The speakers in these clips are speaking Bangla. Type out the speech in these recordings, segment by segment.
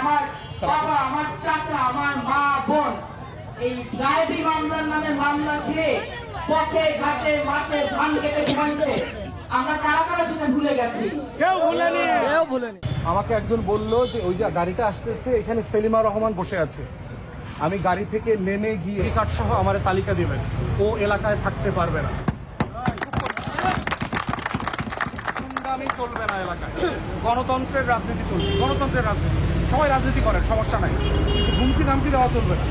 আমার বাবা, আমার চাচা, আমার মা, বোন এই ডায়েরি মামলার নামে মামলা খেয়ে পথে ঘাটে মাঠে ধান কেটে ঘুমাইছে। আমরা কারা কারা সেটা ভুলে গেছি? কেউ ভুলেনি। আমাকে একজন বললো যে ওই যে গাড়িটা আসতেছে, এখানে সেলিমা রহমান বসে আছে। আমি গাড়ি থেকে নেমে গিয়ে কার্ড সহ আমার তালিকা দিবেন, ও এলাকায় থাকতে পারবে না। গুন্ডামি চলবে না এলাকায়। গণতন্ত্রের রাজনীতি চলবে, গণতন্ত্রের রাজনীতি। সবাই রাজনীতি করেন, সমস্যা নাই, কিন্তু হুমকি ধামকি দেওয়া চলবে না।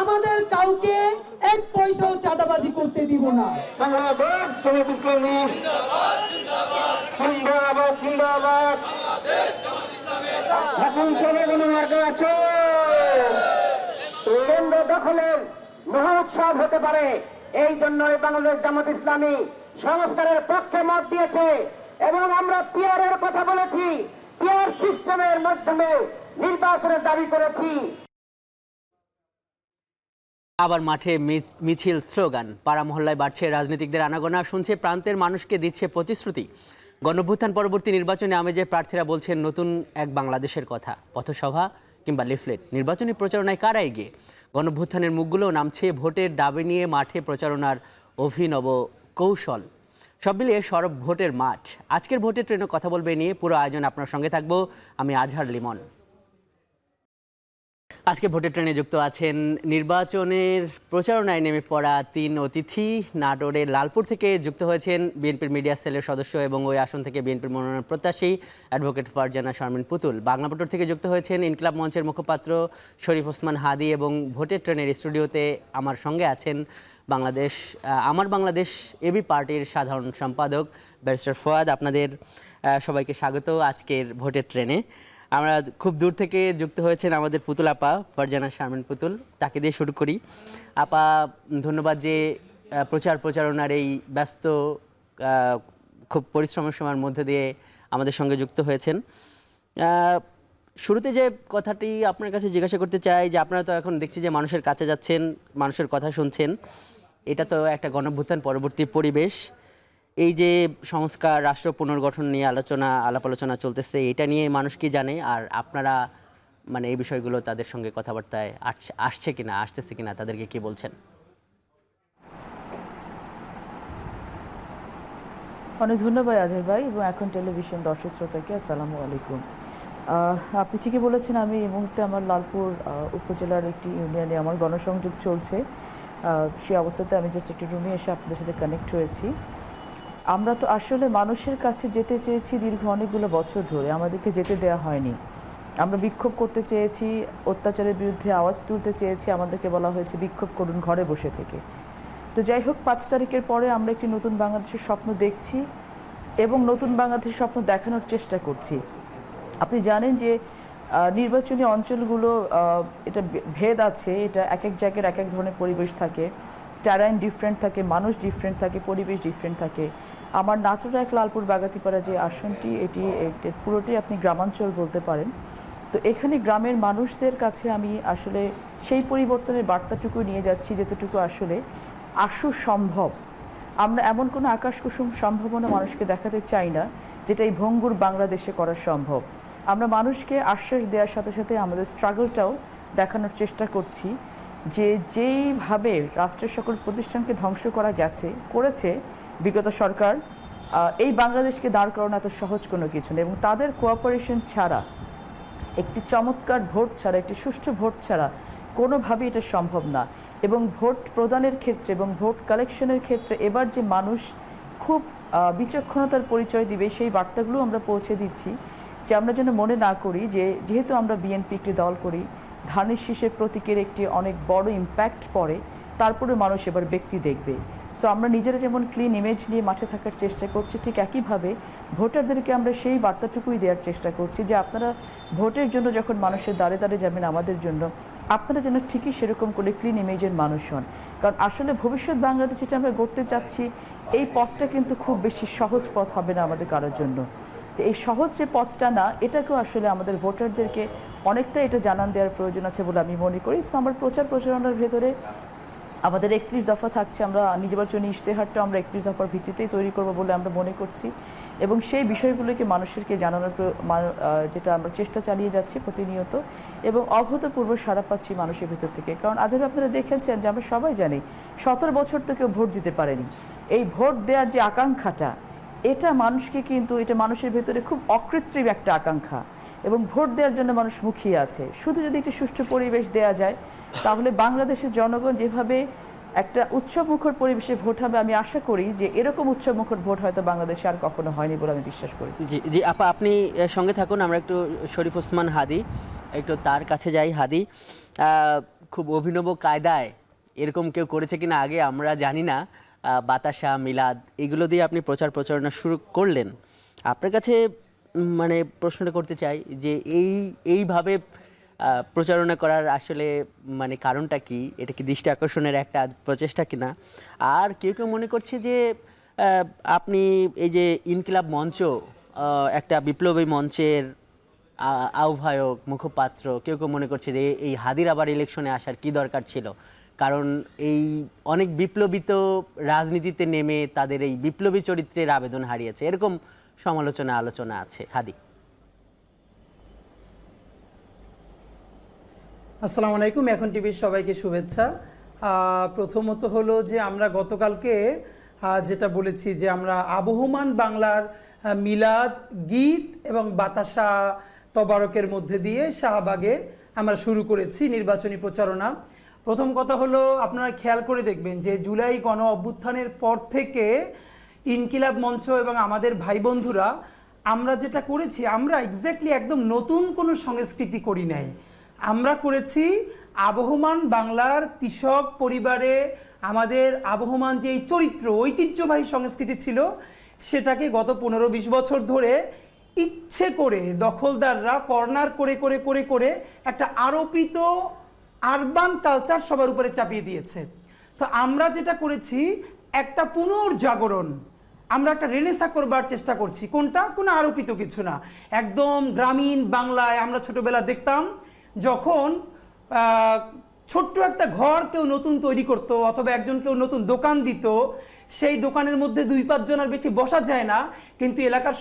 আমাদের কাউকে এক পয়সাও চাঁদাবাজি করতে দিব না। বাংলাদেশ জামাত ইসলামী জিন্দাবাদ, জিন্দাবাদ। এখন জনগণের মার্গে আছে কেন্দ্র দখলের মহোৎসব হতে পারে। এই জন্যই বাংলাদেশ জামাত ইসলামী সংস্কারের পক্ষে মত দিয়েছে এবং আমরা পিয়ারের কথা বলেছি, পিয়ার সিস্টেমের মাধ্যমে নির্বাচনের দাবি করেছি। আবার মাঠে মিছিল, স্লোগান, পাড়া মহল্লায় বাড়ছে রাজনীতিকদের আনাগোনা, শুনছে প্রান্তের মানুষকে দিচ্ছে প্রতিশ্রুতি। গণঅভ্যুত্থান পরবর্তী নির্বাচনে আমেজে প্রার্থীরা বলছেন নতুন এক বাংলাদেশের কথা। পথসভা কিংবা লিফলেট, নির্বাচনী প্রচারণায় কারা এগিয়ে? গণঅভ্যুত্থানের মুখগুলোও নামছে ভোটের দাবি নিয়ে মাঠে প্রচারণার অভিনব কৌশল। সব মিলিয়ে সরব ভোটের মাঠ। আজকের ভোটের ট্রেনে কথা বলবে নিয়ে পুরো আয়োজন আপনার সঙ্গে থাকবো আমি আজহার লিমন। আজকে ভোটের ট্রেনে যুক্ত আছেন নির্বাচনের প্রচারণায় নেমে পড়া 3 অতিথি। নাটোরের লালপুর থেকে যুক্ত হয়েছেন বিএনপির মিডিয়া সেলের সদস্য এবং ওই আসন থেকে বিএনপির মনোনয়ন প্রত্যাশী অ্যাডভোকেট ফারজানা শারমিন পুতুল। বাংলামোটর থেকে যুক্ত হয়েছেন ইনকিলাব মঞ্চের মুখপাত্র শরীফ ওসমান হাদি এবং ভোটের ট্রেনের স্টুডিওতে আমার সঙ্গে আছেন আমার বাংলাদেশ এবি পার্টির সাধারণ সম্পাদক ব্যারিস্টার ফোয়াদ। আপনাদের সবাইকে স্বাগত আজকের ভোটের ট্রেনে। আমরা খুব দূর থেকে যুক্ত হয়েছেন আমাদের পুতুল আপা ফারজানা শারমিন পুতুল, তাকে দিয়ে শুরু করি। আপা, ধন্যবাদ যে প্রচারণার এই ব্যস্ত খুব পরিশ্রমের সময়ের মধ্যে দিয়ে আমাদের সঙ্গে যুক্ত হয়েছেন। শুরুতে যে কথাটি আপনার কাছে জিজ্ঞাসা করতে চাই যে আপনারা তো এখন দেখছি যে মানুষের কাছে যাচ্ছেন, মানুষের কথা শুনছেন, এটা তো একটা গণঅভ্যুত্থান পরবর্তী পরিবেশ। এই যে সংস্কার, রাষ্ট্র পুনর্গঠন নিয়ে আলাপ আলোচনা চলতেছে, এটা নিয়ে মানুষ কি জানে? আর আপনারা মানে এই বিষয়গুলো তাদের সঙ্গে কথাবার্তায় আসতেছে কিনা তাদেরকে কি বলছেন? অনেক ধন্যবাদ আজহার ভাই এবং এখন টেলিভিশন দর্শক শ্রোতাকে আসসালামু আলাইকুম। আপনি ঠিকই বলেছেন, আমি এই মুহূর্তে আমার লালপুর উপজেলার একটি ইউনিয়নে আমার গণসংযোগ চলছে। সেই অবস্থাতে আমি জাস্ট একটি রুমে এসে আপনাদের সাথে কানেক্ট হয়েছি। আমরা তো আসলে মানুষের কাছে যেতে চেয়েছি দীর্ঘ অনেকগুলো বছর ধরে, আমাদেরকে যেতে দেওয়া হয়নি। আমরা বিক্ষোভ করতে চেয়েছি, অত্যাচারের বিরুদ্ধে আওয়াজ তুলতে চেয়েছি, আমাদেরকে বলা হয়েছে বিক্ষোভ করুন ঘরে বসে থেকে। তো যাই হোক, 5 তারিখের পরে আমরা একটি নতুন বাংলাদেশের স্বপ্ন দেখছি এবং নতুন বাংলাদেশের স্বপ্ন দেখানোর চেষ্টা করছি। আপনি জানেন যে নির্বাচনী অঞ্চলগুলো এটা ভেদ আছে, এটা এক এক জায়গার এক এক ধরনের পরিবেশ থাকে, টেরাইন ডিফারেন্ট থাকে, মানুষ ডিফারেন্ট থাকে, পরিবেশ ডিফারেন্ট থাকে। আমার নাটোর 1 লালপুর বাগাতিপাড়া যে আসনটি, এটি পুরোটাই আপনি গ্রামাঞ্চল বলতে পারেন। তো এখানে গ্রামের মানুষদের কাছে আমি আসলে সেই পরিবর্তনের বার্তাটুকু নিয়ে যাচ্ছি যেতটুকু আসলে আশু সম্ভব। আমরা এমন কোনো আকাশকুসুম সম্ভাবনা মানুষকে দেখাতে চাই না যেটা এই ভঙ্গুর বাংলাদেশে করা সম্ভব। আমরা মানুষকে আশ্বাস দেওয়ার সাথে সাথে আমাদের স্ট্রাগলটাও দেখানোর চেষ্টা করছি যে যেইভাবে রাষ্ট্রের সকল প্রতিষ্ঠানকে ধ্বংস করেছে বিগত সরকার, এই বাংলাদেশকে দাঁড় করানো এত সহজ কোনো কিছু নেই এবং তাদের কোঅপারেশন ছাড়া, একটি চমৎকার ভোট ছাড়া, একটি সুষ্ঠু ভোট ছাড়া কোনোভাবেই এটা সম্ভব না। এবং ভোট প্রদানের ক্ষেত্রে এবং ভোট কালেকশনের ক্ষেত্রে এবার যে মানুষ খুব বিচক্ষণতার পরিচয় দিবে, সেই বার্তাগুলো আমরা পৌঁছে দিচ্ছি যে আমরা যেন মনে না করি যে যেহেতু আমরা বিএনপি একটি দল করি, ধানের শীষের প্রতীকের একটি অনেক বড় ইম্প্যাক্ট পড়ে, তারপরে মানুষ এবার ব্যক্তি দেখবে। সো আমরা নিজেরা যেমন ক্লিন ইমেজ নিয়ে মাঠে থাকার চেষ্টা করছি, ঠিক একইভাবে ভোটারদেরকে আমরা সেই বার্তাটুকুই দেওয়ার চেষ্টা করছি যে আপনারা ভোটের জন্য যখন মানুষের দাঁড়ে দাঁড়িয়ে যাবেন আমাদের জন্য, আপনারা যেন ঠিকই সেরকম করে ক্লিন ইমেজের মানুষ হন। কারণ আসলে ভবিষ্যৎ বাংলাদেশ যেটা আমরা গড়তে চাচ্ছি, এই পথটা কিন্তু খুব বেশি সহজ পথ হবে না আমাদের কারোর জন্য। তো এই সহজ যে পথটা না, এটাকেও আসলে আমাদের ভোটারদেরকে অনেকটা এটা জানান দেওয়ার প্রয়োজন আছে বলে আমি মনে করি। তো আমার প্রচারণার ভেতরে আমাদের 31 দফা থাকছে, আমরা নির্বাচনী ইশতেহারটা আমরা 31 দফার ভিত্তিতেই তৈরি করব বলে আমরা মনে করছি, এবং সেই বিষয়গুলোকে মানুষকে জানানোর যেটা আমরা চেষ্টা চালিয়ে যাচ্ছি প্রতিনিয়ত, এবং অভূতপূর্ব সাড়া পাচ্ছি মানুষের ভেতর থেকে। কারণ আজ আপনারা দেখেছেন যে আমরা সবাই জানি 17 বছর তো কেউ ভোট দিতে পারেনি। এই ভোট দেওয়ার যে আকাঙ্ক্ষাটা, এটা মানুষকে কিন্তু এটা মানুষের ভেতরে খুব অকৃত্রিম একটা আকাঙ্ক্ষা, এবং ভোট দেওয়ার জন্য মানুষ মুখিয়ে আছে। শুধু যদি একটি সুষ্ঠু পরিবেশ দেওয়া যায়, তাহলে বাংলাদেশের জনগণ যেভাবে একটা উৎসবমুখর পরিবেশে ভোট হবে, আমি আশা করি যে এরকম উৎসবমুখর ভোট হয়তো বাংলাদেশে আর কখনো হয়নি বলে আমি বিশ্বাস করি। জি জি আপা, আপনি সঙ্গে থাকুন, আমরা একটু শরীফ ওসমান হাদি, একটু তার কাছে যাই। হাদি, খুব অভিনব কায়দায় এরকম কেউ করেছে কিনা আগে আমরা জানি না, বাতাসা, মিলাদ এগুলো দিয়ে আপনি প্রচারণা শুরু করলেন। আপনার কাছে মানে প্রশ্নটা করতে চাই যে এইভাবে প্রচারণা করার আসলে মানে কারণটা কি? এটা কি দৃষ্টি আকর্ষণের একটা প্রচেষ্টা কিনা? আর কেউ কেউ মনে করছে যে আপনি এই যে ইনকিলাব মঞ্চ, একটা বিপ্লবী মঞ্চের আহ্বায়ক, মুখপাত্র, কেউ কেউ মনে করছে যে এই হাদির আবার ইলেকশনে আসার কি দরকার ছিল, কারণ এই অনেক বিপ্লবিত রাজনীতিতে নেমে তাদের এই বিপ্লবী চরিত্রের আবেদন হারিয়েছে, এরকম আলোচনা আছে। হাদি। আসসালামু আলাইকুম, এখন টিভির সবাইকে শুভেচ্ছা। প্রথমত হলো যে আমরা গতকালকে যেটা বলেছি যে আমরা আবহমান বাংলার মিলাদ গীত এবং বাতাসা তবারকের মধ্যে দিয়ে শাহবাগে আমরা শুরু করেছি নির্বাচনী প্রচারণা। প্রথম কথা হলো, আপনারা খেয়াল করে দেখবেন যে জুলাই গণ অভ্যুত্থানের পর থেকে ইনকিলাব মঞ্চ এবং আমাদের ভাই বন্ধুরা আমরা যেটা করেছি, আমরা এক্স্যাক্টলি একদম নতুন কোনো সংস্কৃতি করি নাই। আমরা করেছি আবহমান বাংলার কৃষক পরিবারে আমাদের আবহমান যে চরিত্র, ঐতিহ্যবাহী সংস্কৃতি ছিল, সেটাকে গত 15-20 বছর ধরে ইচ্ছে করে দখলদাররা কর্নার করে করে করে করে একটা আরোপিত আরবান কালচার সবার উপরে চাপিয়ে দিয়েছে। তো আমরা যেটা করেছি, একটা পুনর্জাগরণ, আমরা একটা রেনেসা করবার চেষ্টা করছি। কোনটা? কোনো আরোপিত কিছু না, একদম গ্রামীণ বাংলায়। আমরা ছোটবেলা দেখতাম যখন ছোট্ট একটা ঘর কেউ নতুন তৈরি করতো, অথবা কেউ নতুন দোকান দিত, সেই দোকানের মধ্যে 2-5 জনের বেশি বসা যায় না, কিন্তু এলাকার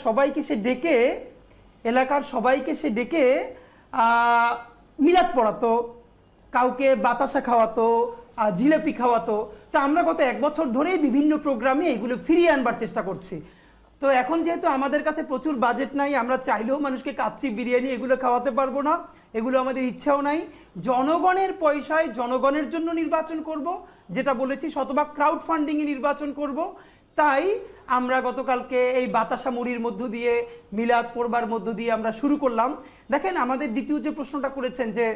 সবাইকে সে ডেকে মিলাদ পড়াতো, কাউকে বাতাসা খাওয়াতো, জিলাপি খাওয়াতো। তো আমরা গত 1 বছর ধরেই বিভিন্ন প্রোগ্রামে এগুলো ফিরিয়ে আনবার চেষ্টা করছি। তো এখন যেহেতু আমাদের কাছে প্রচুর বাজেট নাই, আমরা চাইলেও মানুষকে কাচ্চি, বিরিয়ানি এগুলো খাওয়াতে পারবো না, এগুলো আমাদের ইচ্ছাও নাই। জনগণের পয়সায় জনগণের জন্য নির্বাচন করব, যেটা বলেছি, শতভাগ ক্রাউড ফান্ডিংয়ে নির্বাচন করব। তাই আমরা গতকালকে এই বাতাসা মুড়ির মধ্য দিয়ে, মিলাদ পড়বার মধ্য দিয়ে আমরা শুরু করলাম। দেখেন, আমাদের দ্বিতীয় যে প্রশ্নটা করেছেন যে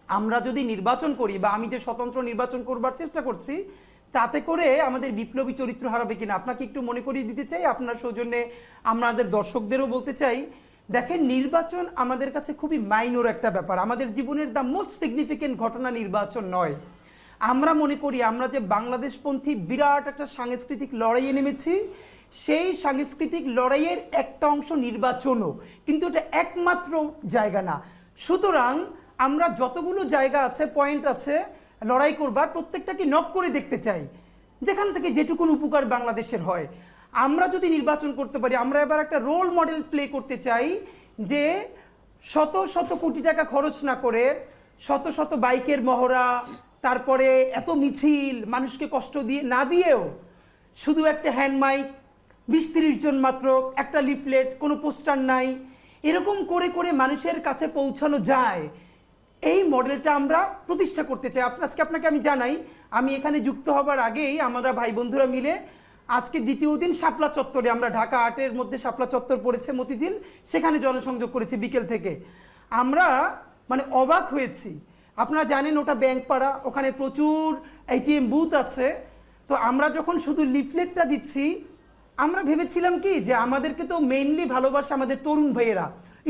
আমরা যদি নির্বাচন করি, বা আমি যে স্বতন্ত্র নির্বাচন করবার চেষ্টা করছি, তাতে করে আমাদের বিপ্লবী চরিত্র হারাবে কিনা, আপনাকে একটু মনে করিয়ে দিতে চাই। আপনার সৌজন্যে আমাদের দর্শকদেরও বলতে চাই, দেখেন, নির্বাচন আমাদের কাছে খুবই মাইনর একটা ব্যাপার। আমাদের জীবনের দ্য মোস্ট সিগনিফিকেন্ট ঘটনা নির্বাচন নয়। আমরা মনে করি আমরা যে বাংলাদেশপন্থী বিরাট একটা সাংস্কৃতিক লড়াইয়ে নেমেছি, সেই সাংস্কৃতিক লড়াইয়ের একটা অংশ নির্বাচনও, কিন্তু এটা একমাত্র জায়গা না। সুতরাং আমরা যতগুলো জায়গা আছে, পয়েন্ট আছে লড়াই করবার, প্রত্যেকটাকে নক করে দেখতে চাই, যেখান থেকে যেটুকুন উপকার বাংলাদেশের হয়। আমরা যদি নির্বাচন করতে পারি, আমরা এবার একটা রোল মডেল প্লে করতে চাই, যে শত শত কোটি টাকা খরচ না করে, শত শত বাইকের মহড়া, তারপরে এত মিছিল, মানুষকে কষ্ট দিয়ে না দিয়েও শুধু একটা হ্যান্ড মাইক, 20-30 জন মাত্র, একটা লিফলেট, কোনো পোস্টার নাই, এরকম করে করে মানুষের কাছে পৌঁছানো যায়, এই মডেলটা আমরা প্রতিষ্ঠা করতে চাই। আজকে আপনাকে আমি জানাই, আমি এখানে যুক্ত হবার আগেই আমরা ভাই বন্ধুরা মিলে আজকে দ্বিতীয় দিন শাপলা চত্বরে, আমরা ঢাকা 8-এর মধ্যে শাপলা চত্বর পড়েছে মতিঝিল, সেখানে জনসংযোগ করেছি বিকেল থেকে। আমরা মানে অবাক হয়েছি। আপনারা জানেন ওটা ব্যাংকপাড়া, ওখানে প্রচুর ATM বুথ আছে। তো আমরা যখন শুধু লিফলেটটা দিচ্ছি, আমরা ভেবেছিলাম কি যে আমাদেরকে তো মেইনলি ভালোবাসে আমাদের তরুণ ভাইয়েরা,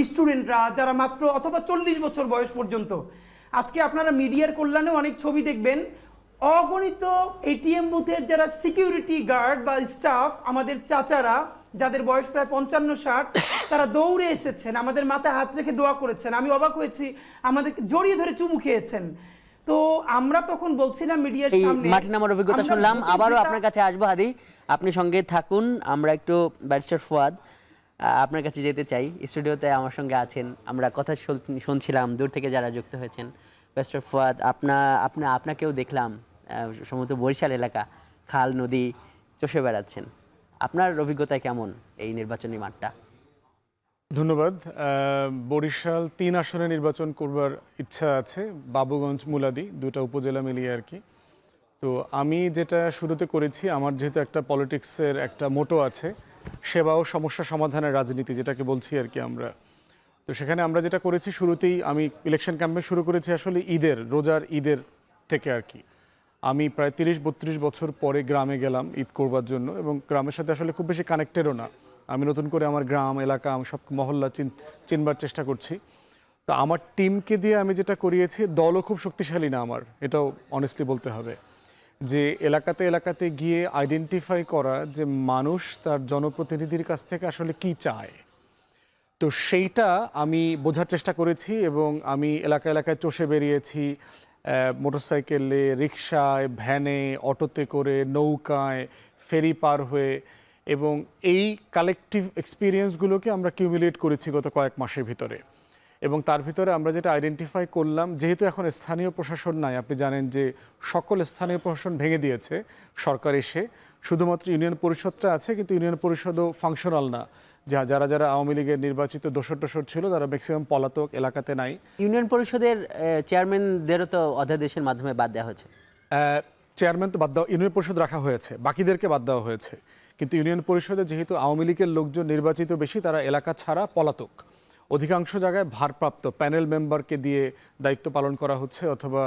স্টুডেন্টরা, যারা মাত্র অথবা 40 বছর বয়স পর্যন্ত। আজকে আপনারা মিডিয়ার কল্যাণেও অনেক ছবি দেখবেন, অগণিত ATM বুথের যারা সিকিউরিটি গার্ড বা স্টাফ, আমাদের চাচারা, যাদের বয়স প্রায় 55-60, তারা দৌড়ে এসেছেন, আমাদের মাথায় হাত রেখে দোয়া করেছেন। আমি অবাক হয়েছি, আমাদেরকে জড়িয়ে ধরে চুমু খেয়েছেন। তো আমরা তখন বলছিলাম মিডিয়ার এই সামনে, মাঠে নামার অভিজ্ঞতা আমরা শুনলাম। ভোটের আবারও যেটা- আপনার কাছে আসবো হাদি, আপনি সঙ্গে থাকুন। আমরা একটু ব্যারিস্টার ফুয়াদ আপনার কাছে যেতে চাই। স্টুডিওতে আমার সঙ্গে আছেন, আমরা কথা শুনছিলাম দূর থেকে যারা যুক্ত হয়েছেন। ব্যারিস্টার ফুয়াদ, আপনাকেও দেখলাম সম্ভবত বরিশাল এলাকা, খাল নদী চষে বেড়াচ্ছেন। আপনার অভিজ্ঞতা কেমন এই নির্বাচনী মাঠটা? ধন্যবাদ। বরিশাল 3 আসনে নির্বাচন করবার ইচ্ছা আছে, বাবুগঞ্জ, মুলাদি, দুটো উপজেলা মিলিয়ে আর কি। তো আমি যেটা শুরুতে করেছি, আমার যেহেতু একটা পলিটিক্সের একটা মোটো আছে, সেবা ও সমস্যা সমাধানের রাজনীতি যেটাকে বলছি আর কি আমরা। তো সেখানে আমরা যেটা করেছি, শুরুতেই আমি ইলেকশন ক্যাম্পেইন শুরু করেছি আসলে রোজার ঈদের থেকে আর কি। আমি প্রায় 30-32 বছর পরে গ্রামে গেলাম ঈদ করবার জন্য, এবং গ্রামের সাথে আসলে খুব বেশি কানেক্টেডও না। আমি নতুন করে আমার গ্রাম এলাকা, আমি সব মহল্লা চিনবার চেষ্টা করছি। তো আমার টিমকে দিয়ে আমি যেটা করিয়েছি, দলও খুব শক্তিশালী না আমার, এটাও অনেস্টলি বলতে হবে, যে এলাকাতে গিয়ে আইডেন্টিফাই করা যে মানুষ তার জনপ্রতিনিধির কাছ থেকে আসলে কি চায়। তো সেইটা আমি বোঝার চেষ্টা করেছি, এবং আমি এলাকায় চষে বেরিয়েছি, মোটরসাইকেলে, রিকশায়, ভ্যানে, অটোতে করে, নৌকায়, ফেরি পার হয়ে, এবং এই কালেকটিভ এক্সপিরিয়েন্সগুলোকে আমরা কিউমুলেট করেছি গত কয়েক মাসের ভিতরে। এবং তার ভিতরে আমরা যেটা আইডেন্টিফাই করলাম, যেহেতু এখন স্থানীয় প্রশাসন নাই, আপনি জানেন যে সকল স্থানীয় প্রশাসন ভেঙে দিয়েছে সরকার এসে, শুধুমাত্র ইউনিয়ন পরিষদটা আছে, কিন্তু ইউনিয়ন পরিষদও ফাংশনাল না। যারা আওয়ামী লীগের নির্বাচিত দোসর টোসর ছিল, তারা ম্যাক্সিমাম পলাতক, এলাকাতে নাই। ইউনিয়ন পরিষদের চেয়ারম্যানদেরও তো অধ্যাদেশের মাধ্যমে বাদ দেওয়া হয়েছে। চেয়ারম্যান তো বাদ দেওয়া, ইউনিয়ন পরিষদ রাখা হয়েছে, বাকিদেরকে বাদ দেওয়া হয়েছে। কিন্তু ইউনিয়ন পরিষদে যেহেতু আওয়ামী লীগের লোকজন নির্বাচিত বেশি, তারা এলাকা ছাড়া পলাতক। অধিকাংশ জায়গায় ভারপ্রাপ্ত প্যানেল মেম্বারকে দিয়ে দায়িত্ব পালন করা হচ্ছে, অথবা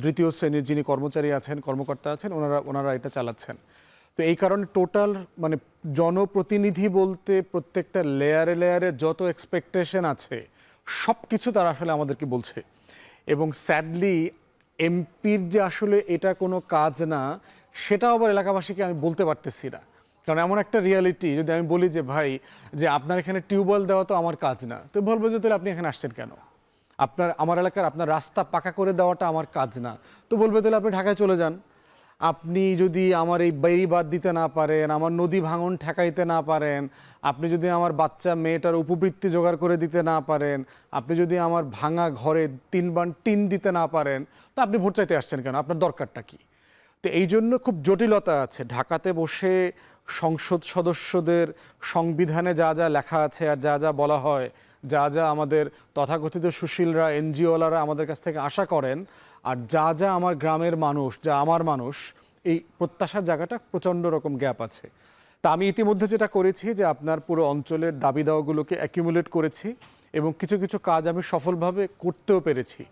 দ্বিতীয় শ্রেণীর যিনি কর্মচারী আছেন, কর্মকর্তা আছেন, ওনারা এটা চালাচ্ছেন। তো এই কারণে টোটাল মানে জনপ্রতিনিধি বলতে প্রত্যেকটা লেয়ারে যত এক্সপেকটেশন আছে সব কিছু তারা আসলে আমাদেরকে বলছে। এবং স্যাডলি এমপির যে আসলে এটা কোনো কাজ না, সেটাও আবার এলাকাবাসীকে আমি বলতে পারতেছি না। কারণ এমন একটা রিয়ালিটি, যদি আমি বলি যে ভাই, যে আপনার এখানে টিউবওয়েল দেওয়া তো আমার কাজ না, তো বলবো যে তাহলে আপনি এখানে আসছেন কেন? আমার এলাকার আপনার রাস্তা পাকা করে দেওয়াটা আমার কাজ না, তো বলবে তাহলে আপনি ঢাকায় চলে যান। আপনি যদি আমার এই বেড়ি বাদ দিতে না পারেন, আমার নদী ভাঙন ঠেকাইতে না পারেন, আপনি যদি আমার বাচ্চা মেয়েটার উপবৃত্তি জোগাড় করে দিতে না পারেন, আপনি যদি আমার ভাঙা ঘরে 3 বান টিন দিতে না পারেন, তো আপনি ভোট চাইতে আসছেন কেন? আপনার দরকারটা কি? তো এই জন্য খুব জটিলতা আছে। ঢাকাতে বসে সংসদ সদস্যদের সংবিধানে যা যা লেখা আছে আর যা বলা হয়, যা আমাদের তথাকথিত সুশীলরা, এনজিওলারা আমাদের কাছ থেকে আশা করেন, আর যা আমার গ্রামের মানুষ, আমার মানুষ, এই প্রত্যাশার জায়গাটা প্রচণ্ড রকম গ্যাপ আছে। তা আমি ইতিমধ্যে যেটা করেছি, যে আপনার পুরো অঞ্চলের দাবি দাওয়াগুলোকে অ্যাকিউমুলেট করেছি, এবং কিছু কাজ আমি সফলভাবে করতেও পেরেছি।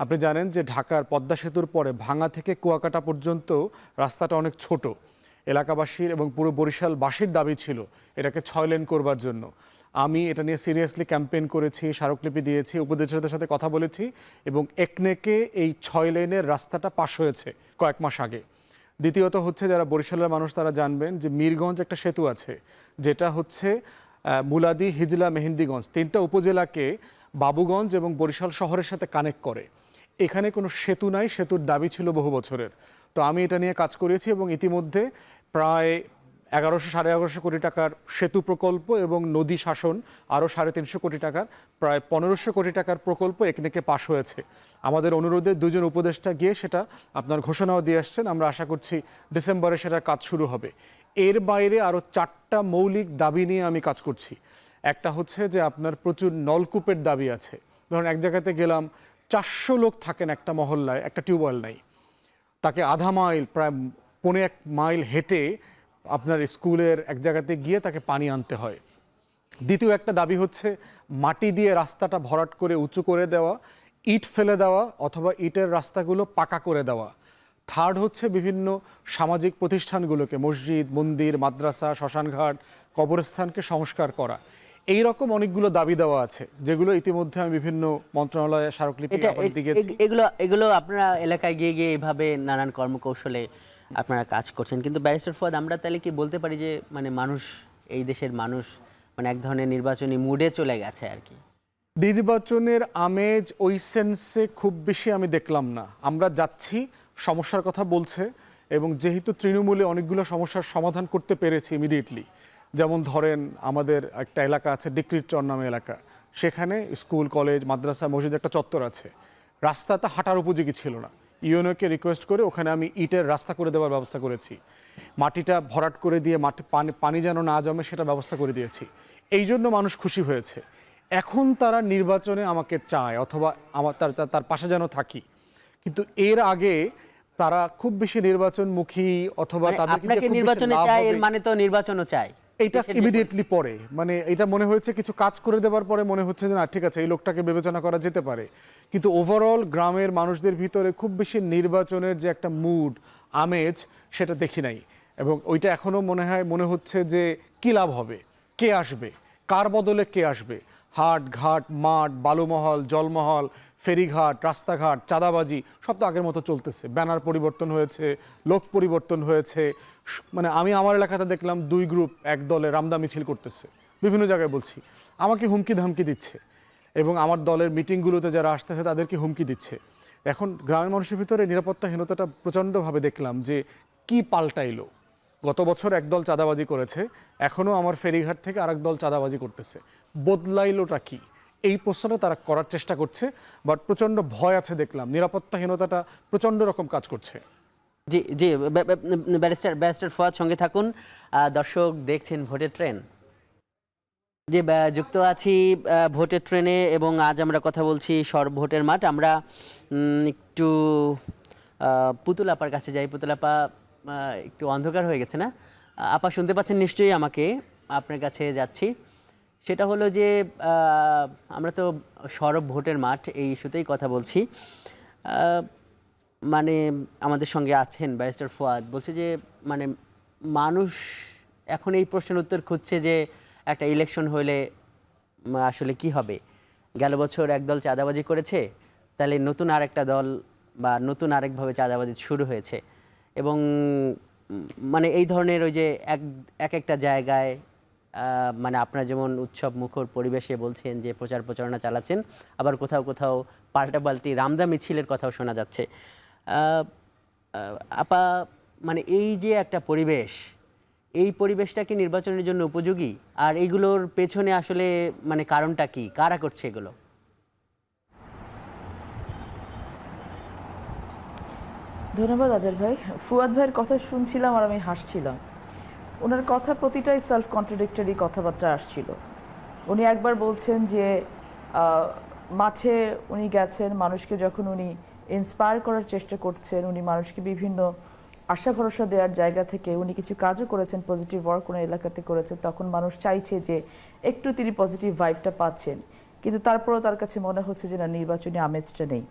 আপনি জানেন যে ঢাকার পদ্মা সেতুর পরে ভাঙা থেকে কুয়াকাটা পর্যন্ত রাস্তাটা অনেক ছোট। এলাকাবাসীর এবং পুরো বরিশালবাসীর দাবি ছিল এটাকে 6 লেন করবার জন্য। আমি এটা নিয়ে সিরিয়াসলি ক্যাম্পেইন করেছি, স্মারকলিপি দিয়েছি, উপদেষ্টাদের সাথে কথা বলেছি, এবং একনেকে এই 6 লেনের রাস্তাটা পাশ হয়েছে কয়েক মাস আগে। দ্বিতীয়ত হচ্ছে, যারা বরিশালের মানুষ তারা জানবেন যে মিরগঞ্জ একটা সেতু আছে, যেটা হচ্ছে মুলাদি, হিজলা, মেহেন্দিগঞ্জ 3টা উপজেলাকে বাবুগঞ্জ এবং বরিশাল শহরের সাথে কানেক্ট করে। এখানে কোনো সেতু নাই, সেতুর দাবি ছিল বহু বছরের। তো আমি এটা নিয়ে কাজ করেছি, এবং ইতিমধ্যে প্রায় 1100-11.5 কোটি টাকার সেতু প্রকল্প এবং নদী শাসন আরও 350 কোটি টাকার, প্রায় 1500 কোটি টাকার প্রকল্প একনেকে পাশ হয়েছে। আমাদের অনুরোধে 2 জন উপদেষ্টা গিয়ে সেটা আপনার ঘোষণাও দিয়ে আসছেন। আমরা আশা করছি ডিসেম্বরে সেটার কাজ শুরু হবে। এর বাইরে আরও 4টা মৌলিক দাবি নিয়ে আমি কাজ করছি। একটা হচ্ছে যে আপনার প্রচুর নলকূপের দাবি আছে। ধরুন এক জায়গাতে গেলাম, 400 লোক থাকেন একটা মহল্লায়, একটা টিউবওয়েল নাই, তাকে আধা মাইল, প্রায় 1.25 মাইল হেঁটে আপনার স্কুলের এক জায়গাতে গিয়ে তাকে পানি আনতে হয়। দ্বিতীয় একটা দাবি হচ্ছে মাটি দিয়ে রাস্তাটা ভরাট করে উঁচু করে দেওয়া, ইট ফেলে দেওয়া, অথবা ইটের রাস্তাগুলো পাকা করে দেওয়া। থার্ড হচ্ছে বিভিন্ন সামাজিক প্রতিষ্ঠানগুলোকে, মসজিদ, মন্দির, মাদ্রাসা, শ্মশানঘাট, কবরস্থানকে সংস্কার করা। এই রকম অনেকগুলো দাবি দেওয়া আছে, যেগুলো ইতিমধ্যে আমি বিভিন্ন মন্ত্রণালয়ে স্মারকলিপি দিয়েছি। এগুলো আপনারা এলাকায় গিয়ে এভাবে নানান কর্মকৌশলে আপনারা কাজ করছেন। কিন্তু ব্যারিস্টার ফুয়াদ, আমরা তাহলে কি বলতে পারি যে মানে মানুষ এই দেশের মানুষ মানে এক ধরনের নির্বাচনী মুডে চলে গেছে আর কি? নির্বাচনের আমেজ ওই সেন্সে খুব বেশি আমি দেখলাম না। আমরা যাচ্ছি, সমস্যার কথা বলছে, এবং যেহেতু তৃণমূলে অনেকগুলো সমস্যার সমাধান করতে পেরেছি ইমিডিয়েটলি, যেমন ধরেন আমাদের একটা এলাকা আছে ডিক্রিট চর নামে এলাকা, সেখানে স্কুল কলেজ মাদ্রাসা মসজিদ একটা চত্বর আছে, রাস্তাটা হাঁটার উপযোগী ছিল না, ইউএনওকে রিকোয়েস্ট করে ওখানে আমি ইটের রাস্তা করে দেওয়ার ব্যবস্থা করেছি, মাটিটা ভরাট করে দিয়ে পানি যেন না জমে সেটা ব্যবস্থা করে দিয়েছি। এই জন্য মানুষ খুশি হয়েছে। এখন তারা নির্বাচনে আমাকে চায় অথবা তার পাশে যেন থাকি, কিন্তু এর আগে তারা খুব বেশি নির্বাচনমুখী অথবা মানে তাদের আপনাকে নির্বাচনে চায় এর মানে তো নির্বাচনও চায়। এইটা ইমিডিয়েটলি পরে মানে এটা মনে হয়েছে কিছু কাজ করে দেওয়ার পরে মনে হচ্ছে যে না ঠিক আছে এই লোকটাকে বিবেচনা করা যেতে পারে, কিন্তু ওভারঅল গ্রামের মানুষদের ভিতরে খুব বেশি নির্বাচনের যে একটা মুড আমেজ সেটা দেখি নাই। এবং ওইটা এখনো মনে হচ্ছে যে কি লাভ হবে, কে আসবে, কার বদলে কে আসবে। হাট ঘাট মাঠ বালুমহল জলমহল ফেরিঘাট রাস্তাঘাট চাঁদাবাজি সব তো আগের মতো চলতেছে, ব্যানার পরিবর্তন হয়েছে, লোক পরিবর্তন হয়েছে। মানে আমি আমার এলাকাতে দেখলাম 2 গ্রুপ এক দলে রামদা মিছিল করতেছে, বিভিন্ন জায়গায় বলছি, আমাকে হুমকি ধামকি দিচ্ছে, এবং আমার দলের মিটিংগুলোতে যারা আসতেছে তাদেরকে হুমকি দিচ্ছে। এখন গ্রামের মানুষের ভিতরে নিরাপত্তাহীনতাটা প্রচণ্ডভাবে দেখলাম যে কি পাল্টাইলো। গত বছর একদল চাঁদাবাজি করেছে, এখনও আমার ফেরিঘাট থেকে আরেক দল চাঁদাবাজি করতেছে, বদলাইলোটা কি, এই প্রশ্নটা তারা করার চেষ্টা করছে। বাট প্রচণ্ড ভয় আছে দেখলাম, নিরাপত্তাহীনতাটা প্রচণ্ড রকম কাজ করছে। জি জি, ব্যারিস্টার ফুয়াদ সঙ্গে থাকুন। দর্শক দেখছেন ভোটের ট্রেন, যে যুক্ত আছি ভোটের ট্রেনে, এবং আজ আমরা কথা বলছি ভোটের মাঠ। আমরা একটু পুতুল আপার কাছে যাই। পুতুল আপা, একটু অন্ধকার হয়ে গেছে না? আপা শুনতে পাচ্ছেন নিশ্চয়ই আমাকে? আপনার কাছে যাচ্ছি। সেটা হলো যে আমরা তো সরব ভোটের মাঠ এই ইস্যুতেই কথা বলছি। মানে আমাদের সঙ্গে আছেন ব্যারিস্টার ফুয়াদ, বলছে যে মানে মানুষ এখন এই প্রশ্নের উত্তর খুঁজছে যে একটা ইলেকশন হলে আসলে কি হবে। গেল বছর একদল চাঁদাবাজি করেছে, তাহলে নতুন আরেকটা দল বা নতুন আরেকভাবে চাঁদাবাজি শুরু হয়েছে, এবং মানে এই ধরনের ওই যে এক একটা জায়গায় মানে আপনারা যেমন উৎসব মুখর পরিবেশে বলছেন যে প্রচার প্রচারণা চালাচ্ছেন, আবার কোথাও কোথাও পাল্টাপাল্টি রামদা মিছিলের কথাও শোনা যাচ্ছে। আপা, মানে এই যে একটা পরিবেশ, এই পরিবেশটা কি নির্বাচনের জন্য উপযোগী? আর এইগুলোর পেছনে আসলে মানে কারণটা কি, কারা করছে এগুলো? ধন্যবাদ আজহার ভাই। ফুয়াদ ভাইয়ের কথা শুনছিলাম আর আমি হাসছিলাম। ওনার কথা প্রতিটাই সেলফ কন্ট্রাডিক্টরি কথাবার্তা আসছিল। উনি একবার বলছেন যে মাঠে উনি গেছেন, মানুষকে যখন উনি ইন্সপায়ার করার চেষ্টা করছেন, উনি মানুষকে বিভিন্ন আশা ভরসা দেওয়ার জায়গা থেকে উনি কিছু কাজও করেছেন, পজিটিভ ওয়ার্ক ওনার এলাকাতে করেছেন, তখন মানুষ চাইছে যে একটু তিনি পজিটিভ ভাইবটা পাচ্ছেন, কিন্তু তারপরেও তার কাছে মনে হচ্ছে যে না, নির্বাচনী আমেজটা নেই।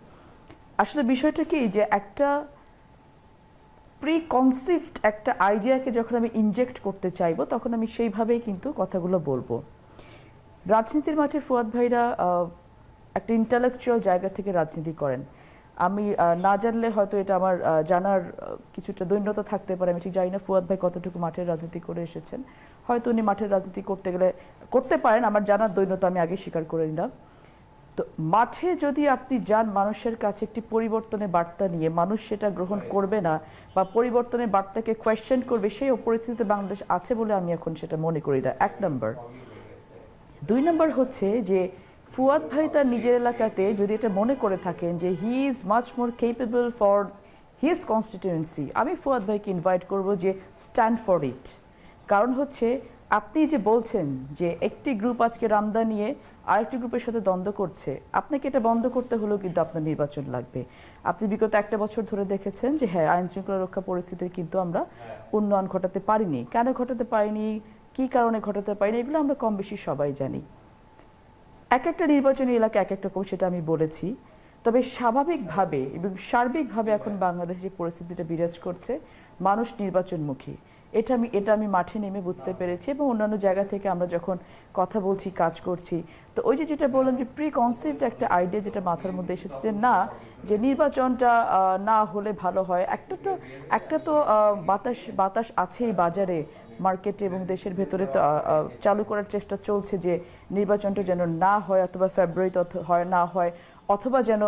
আসলে বিষয়টা কি যে একটা প্রিকনসিভড একটা আইডিয়াকে যখন আমি ইনজেক্ট করতে চাইবো তখন আমি সেইভাবেই কিন্তু কথাগুলো বলবো। রাজনীতির মাঠে ফুয়াদ ভাইরা একটা ইন্টালেকচুয়াল জায়গা থেকে রাজনীতি করেন। আমি না জানলে হয়তো এটা আমার জানার কিছুটা দৈন্যতা থাকতে পারে, আমি ঠিক জানি না ফুয়াদ ভাই কতটুকু মাঠের রাজনীতি করে এসেছেন। হয়তো উনি মাঠের রাজনীতি করতে গেলে করতে পারেন, আমার জানার দৈন্যতা আমি আগে স্বীকার করে নিলাম। তো মাঠে যদি আপনি যান মানুষের কাছে একটি পরিবর্তনের বার্তা নিয়ে, মানুষ সেটা গ্রহণ করবে না বা পরিবর্তনের বার্তাকে কোয়েশ্চেন করবে, সেই পরিস্থিতিতে বাংলাদেশ আছে বলে আমি এখন সেটা মনে করি না। 1 নম্বর। 2 নম্বর হচ্ছে যে ফুয়াদ ভাই তার নিজের এলাকাতে যদি এটা মনে করে থাকেন যে he is much more capable for his constituency, আমি ফুয়াদ ভাইকে ইনভাইট করব যে স্ট্যান্ড ফর ইট। কারণ হচ্ছে আপনি যে বলছেন যে একটি গ্রুপ আজকে রামদা নিয়ে আরেকটি গ্রুপের সাথে দ্বন্দ্ব করছে, আপনাকে এটা বন্ধ করতে হলেও কিন্তু আপনার নির্বাচন লাগবে। আপনি বিগত 1 বছর ধরে দেখেছেন যে হ্যাঁ, আইন শৃঙ্খলা রক্ষা পরিস্থিতির কিন্তু আমরা উন্নয়ন ঘটাতে পারিনি। কেন ঘটাতে পারিনি, কী কারণে ঘটাতে পারিনি, এগুলো আমরা কম বেশি সবাই জানি। এক একটা নির্বাচনী এলাকা এক একটা করে, সেটা আমি বলেছি। তবে স্বাভাবিকভাবে এবং সার্বিকভাবে এখন বাংলাদেশে পরিস্থিতিটা বিরাজ করছে, মানুষ নির্বাচনমুখী। এটা আমি মাঠে নেমে বুঝতে পেরেছি, এবং অন্যান্য জায়গা থেকে আমরা যখন কথা বলছি, কাজ করছি। তো ওই যেটা বললাম যে প্রি কনসেপ্ট একটা আইডিয়া যেটা মাথার মধ্যে এসেছে যে না, যে নির্বাচনটা না হলে ভালো হয়। একটা তো বাতাস আছেই বাজারে, মার্কেটে এবং দেশের ভেতরে তো চালু করার চেষ্টা চলছে যে নির্বাচনটা যেন না হয়, অথবা ফেব্রুয়ারিতে হয় না হয়, অথবা যেন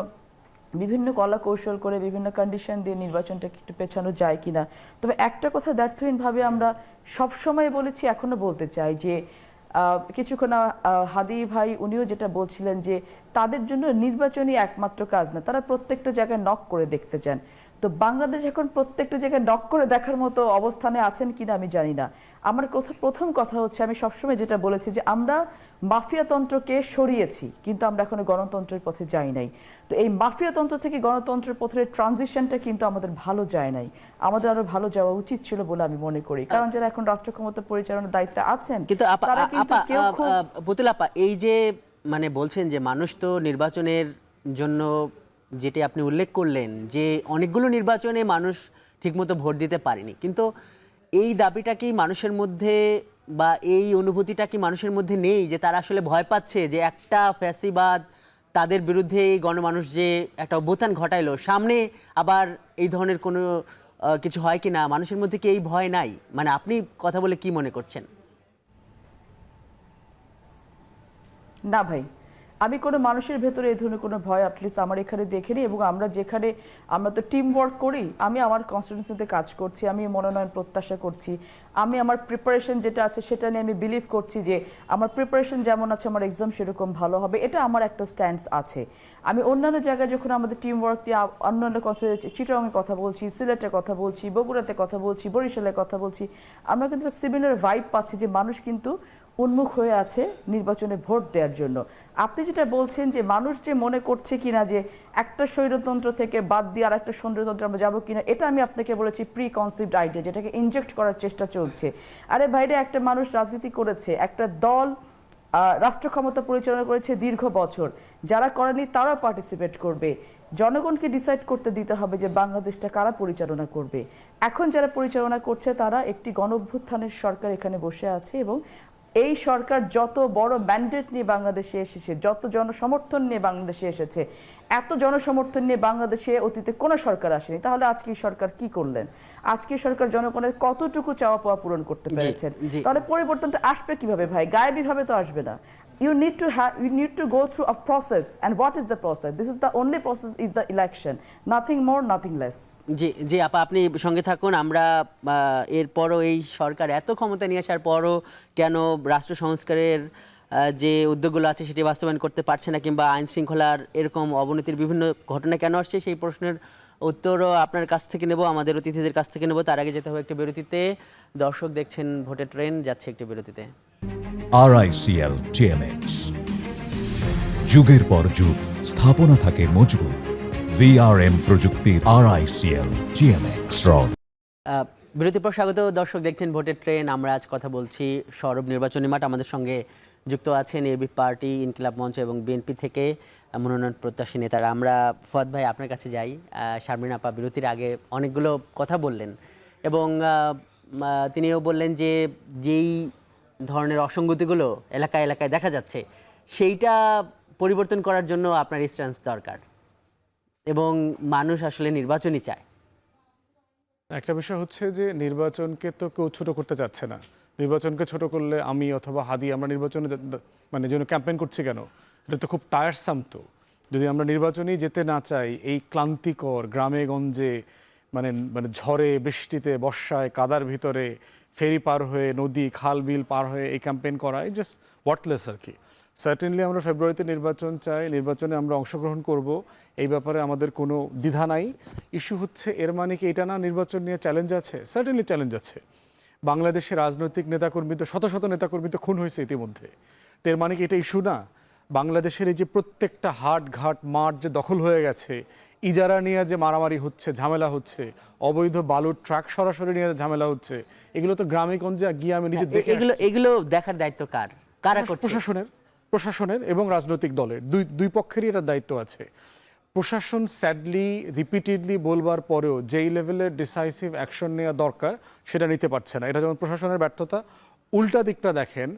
বিভিন্ন কলা কৌশল করে বিভিন্ন কন্ডিশন দিয়ে নির্বাচনটা একটু পেছানো যায় কিনা। তবে একটা কথা দ্ব্যর্থহীনভাবে আমরা সবসময় বলেছি, এখনো বলতে চাই যে কিছুক্ষণ হাদি ভাই উনিও যেটা বলছিলেন যে তাদের জন্য নির্বাচনই একমাত্র কাজ না, তারা প্রত্যেকটা জায়গায় নক করে দেখতে চান। তো বাংলাদেশ এখন প্রত্যেকটা জায়গায় নক করে দেখার মতো অবস্থানে আছেন কিনা আমি জানি না। আমার প্রথম কথা হচ্ছে, আমি সবসময় যেটা বলেছি যে আমরা মাফিয়াতন্ত্রকে সরিয়েছি, কিন্তু আমরা এখনো গণতন্ত্রের পথে যাই নাই। তো এই মাফিয়াতন্ত্র থেকে গণতন্ত্রের পথের ট্রানজিশনটা কিন্তু আমাদের ভালো যায় নাই, আমাদের আরো ভালো যাওয়া উচিত ছিল বলে আমি মনে করি। কারণ যারা এখন রাষ্ট্র ক্ষমতা পরিচালনার দায়িত্বে আছেন কিন্তু তারা কিন্তু কেউ খুব পুতুল আপা, এই যে মানে বলছেন যে মানুষ তো নির্বাচনের জন্য, যেটি আপনি উল্লেখ করলেন যে অনেকগুলো নির্বাচনে মানুষ ঠিকমতো ভোট দিতে পারেনি, কিন্তু এই দাবিটা কি মানুষের মধ্যে বা এই অনুভূতিটা কি মানুষের মধ্যে নেই যে তারা আসলে ভয় পাচ্ছে যে একটা ফ্যাসিবাদ তাদের বিরুদ্ধে এই গণমানুষ যে একটা অভ্যুত্থান ঘটাইলো, সামনে আবার এই ধরনের কোনো কিছু হয় কি না? মানুষের মধ্যে কি এই ভয় নাই? মানে আপনি কথা বলে কি মনে করছেন? না ভাই, আমি কোনো মানুষের ভেতরে এই ধরনের কোনো ভয় অ্যাটলিস্ট আমার এখানে দেখিনি। এবং আমরা তো টিম ওয়ার্ক করি, আমি আমার কনস্টিটিউয়েন্সিতে কাজ করছি, আমি মনোনয়ন প্রত্যাশা করছি, আমি আমার প্রিপারেশন যেটা আছে সেটা নিয়ে আমি বিলিভ করছি যে আমার প্রিপারেশন যেমন আছে আমার এক্সাম সেরকম ভালো হবে, এটা আমার একটা স্ট্যান্স আছে। আমি অন্যান্য জায়গায় যখন আমাদের টিম ওয়ার্ক দিয়ে অন্যান্য কনস্টিটিউয়েন্সি, চিটাগংয়ে কথা বলছি, সিলেটে কথা বলছি, বগুড়াতে কথা বলছি, বরিশালে কথা বলছি, আমরা কিন্তু সিমিলার ভাইব পাচ্ছি যে মানুষ কিন্তু উন্মুখ হয়ে আছে নির্বাচনে ভোট দেওয়ার জন্য। আপনি যেটা বলছেন যে মানুষ যে মনে করছে কিনা যে একটা স্বৈরতন্ত্র থেকে বাদ দিয়ে আর একটা স্বৈরতন্ত্রে আমরা যাবো কিনা, এটা আমি আপনাকে বলেছি প্রি কনসিভড আইডিয়া, যেটাকে ইনজেক্ট করার চেষ্টা চলছে। আরে ভাইরে, একটা মানুষ রাজনীতি করেছে, একটা দল রাষ্ট্র ক্ষমতা পরিচালনা করেছে দীর্ঘ বছর, যারা করেনি তারাও পার্টিসিপেট করবে। জনগণকে ডিসাইড করতে দিতে হবে যে বাংলাদেশটা কারা পরিচালনা করবে। এখন যারা পরিচালনা করছে তারা একটি গণঅভ্যুত্থানের সরকার এখানে বসে আছে, এবং এই সরকার যত বড় ম্যান্ডেট নিয়ে বাংলাদেশে এসেছে, যত জনসমর্থন নিয়ে বাংলাদেশে এসেছে, এত জনসমর্থন নিয়ে বাংলাদেশে অতীতে কোনো সরকার আসেনি। তাহলে আজকে সরকার কি করলেন? আজকে সরকার জনগণের কতটুকু চাওয়া পাওয়া পূরণ করতে পেরেছেন? তাহলে পরিবর্তনটা আসবে কিভাবে ভাই? গায়েবীভাবে তো আসবে না। You need to go through a process, and what is the process? This is the only process is the election, nothing more, nothing less. জি জি আপা, আপনি সঙ্গে থাকুন। আমরা এরপরও এই সরকার এত ক্ষমতা নিয়ে আসার পরও কেন রাষ্ট্র সংস্কারের যে উদ্যোগগুলো আছে সেটি বাস্তবায়ন করতে পারছে না, কিংবা আইন শৃঙ্খলার এরকম অবনতির বিভিন্ন ঘটনা কেন আসছে, সেই প্রশ্নের উত্তরও আপনার কাছ থেকে নেব, আমাদের অতিথিদের কাছ থেকে নেব। তার আগে যেতে হবে একটি বিরতিতে। দর্শক দেখছেন ভোটের ট্রেন, যাচ্ছে একটি বিরতিতে। RICL TMX, যুগের পর যুগ স্থাপনা থাকে মজবুত। VRM প্রযুক্তির RICL TMX রড। বিরতির পর স্বাগত। দর্শক দেখছেন ভোটের ট্রেন। আমরা আজ কথা বলছি সরব নির্বাচনী মাঠ। আমাদের সঙ্গে যুক্ত আছেন এবি পার্টি, ইনকিলাব মঞ্চ এবং বিএনপি থেকে মনোনয়ন প্রত্যাশী নেতারা। আমরা ফুয়াদ ভাই আপনার কাছে যাই। শারমিন আপা বিরতির আগে অনেকগুলো কথা বললেন, এবং তিনিও বললেন যে যেই ধরনের অসঙ্গতিগুলো এলাকায় এলাকায় দেখা যাচ্ছে, সেইটা পরিবর্তন করার জন্য আপনার স্ট্যান্স দরকার, এবং মানুষ আসলে নির্বাচনই চায়। একটা বিষয় হচ্ছে যে নির্বাচনকে তো কেউ ছোট করতে চাচ্ছে না। নির্বাচনকে ছোট করলে আমি অথবা হাদি আমরা নির্বাচনে মানে জন্য ক্যাম্পেইন করছি কেন? এটা তো খুব টায়ারসাম। তো যদি আমরা নির্বাচনেই যেতে না চাই, এই ক্লান্তিকর গ্রামে গঞ্জে মানে মানে ঝড়ে বৃষ্টিতে বর্ষায় কাদার ভিতরে ফেরি পার হয়ে নদী খাল বিল পার হয়ে এই ক্যাম্পেইন করা জাস্ট ওয়ার্থলেস আর কি। সার্টেনলি আমরা ফেব্রুয়ারিতে নির্বাচন চাই, নির্বাচনে আমরা অংশগ্রহণ করব, এই ব্যাপারে আমাদের কোনো দ্বিধা নাই। ইস্যু হচ্ছে এর মানে কি এটা না নির্বাচন নিয়ে চ্যালেঞ্জ আছে? সার্টেনলি চ্যালেঞ্জ আছে। বাংলাদেশের রাজনৈতিক নেতাকর্মী তো শত শত নেতাকর্মী তো খুন হয়েছে ইতিমধ্যে। তো এর মানে কি এটা ইস্যু না? বাংলাদেশের এই যে প্রত্যেকটা হাট ঘাট মাঠ যে দখল হয়ে গেছে, ইজারা নিয়ে যে মারামারি হচ্ছে, ঝামেলা হচ্ছে, অবৈধ বালুর ট্রাক সরাসরি নিয়ে ঝামেলা হচ্ছে, এগুলো তো গ্রামে গঞ্জে গিয়ে আমি নিজে দেখে এগুলো দেখার দায়িত্ব কার? কারা করছে? প্রশাসনের এবং রাজনৈতিক দলের দুই পক্ষেরই এটা দায়িত্ব আছে। প্রশাসন স্যাডলি রিপিটেডলি বলবার পরেও যেই লেভেলের ডিসাইসিভ অ্যাকশন নেওয়া দরকার সেটা নিতে পারছে না। এটা যেমন প্রশাসনের ব্যর্থতা। উল্টা দিকটা দেখেন,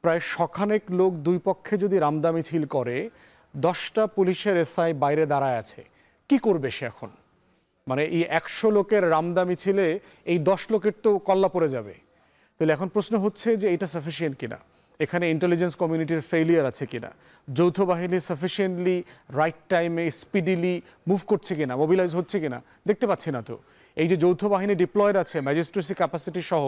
প্রায় শখানেক লোক দুই পক্ষে যদি রামদা মিছিল করে, 10টা পুলিশের এসআই বাইরে দাঁড়ায় আছে, কি করবে সে এখন? মানে এই 100 লোকের রামদা মিছিলে এই 10 লোকের তো কল্লা পড়ে যাবে। তাহলে এখন প্রশ্ন হচ্ছে যে এটা সাফিসিয়েন্ট কিনা, এখানে ইন্টেলিজেন্স কমিউনিটির ফেলিয়ার আছে কিনা, যৌথ বাহিনী সাফিসিয়েন্টলি রাইট টাইমে স্পিডিলি মুভ করছে কিনা, মোবিলাইজ হচ্ছে কিনা, দেখতে পাচ্ছি না তো। এই যে যৌথ বাহিনী ডিপ্লয়েড আছে ম্যাজিস্ট্রেসি ক্যাপাসিটি সহ,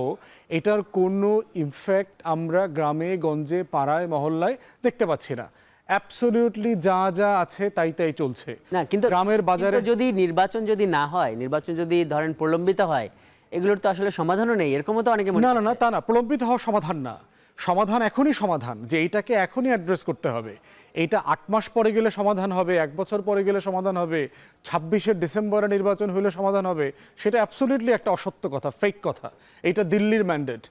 এটার কোনো ইমফ্যাক্ট আমরা গ্রামে গঞ্জে পাড়ায় মহল্লায় দেখতে পাচ্ছি না। অ্যাবসলিউটলি যা যা আছে তাই তাই চলছে না, কিন্তু গ্রামের বাজারে। কিন্তু যদি নির্বাচন যদি না হয়, নির্বাচন যদি ধরেন প্রলম্বিত হয়, এগুলোর তো আসলে সমাধানও নেই, এরকমও তো অনেকে মনে না না না, তা না, প্রলম্বিত হওয়ার সমাধান না, সমাধান এখনই সমাধান, যে এইটাকে এখনই অ্যাড্রেস করতে হবে। এইটা 8 মাস পরে গেলে সমাধান হবে, 1 বছর পরে গেলে সমাধান হবে, 26শে ডিসেম্বরে নির্বাচন হলে সমাধান হবে, সেটা অ্যাবসলিউটলি একটা অসত্য কথা, ফেক কথা। এইটা দিল্লির ম্যান্ডেট।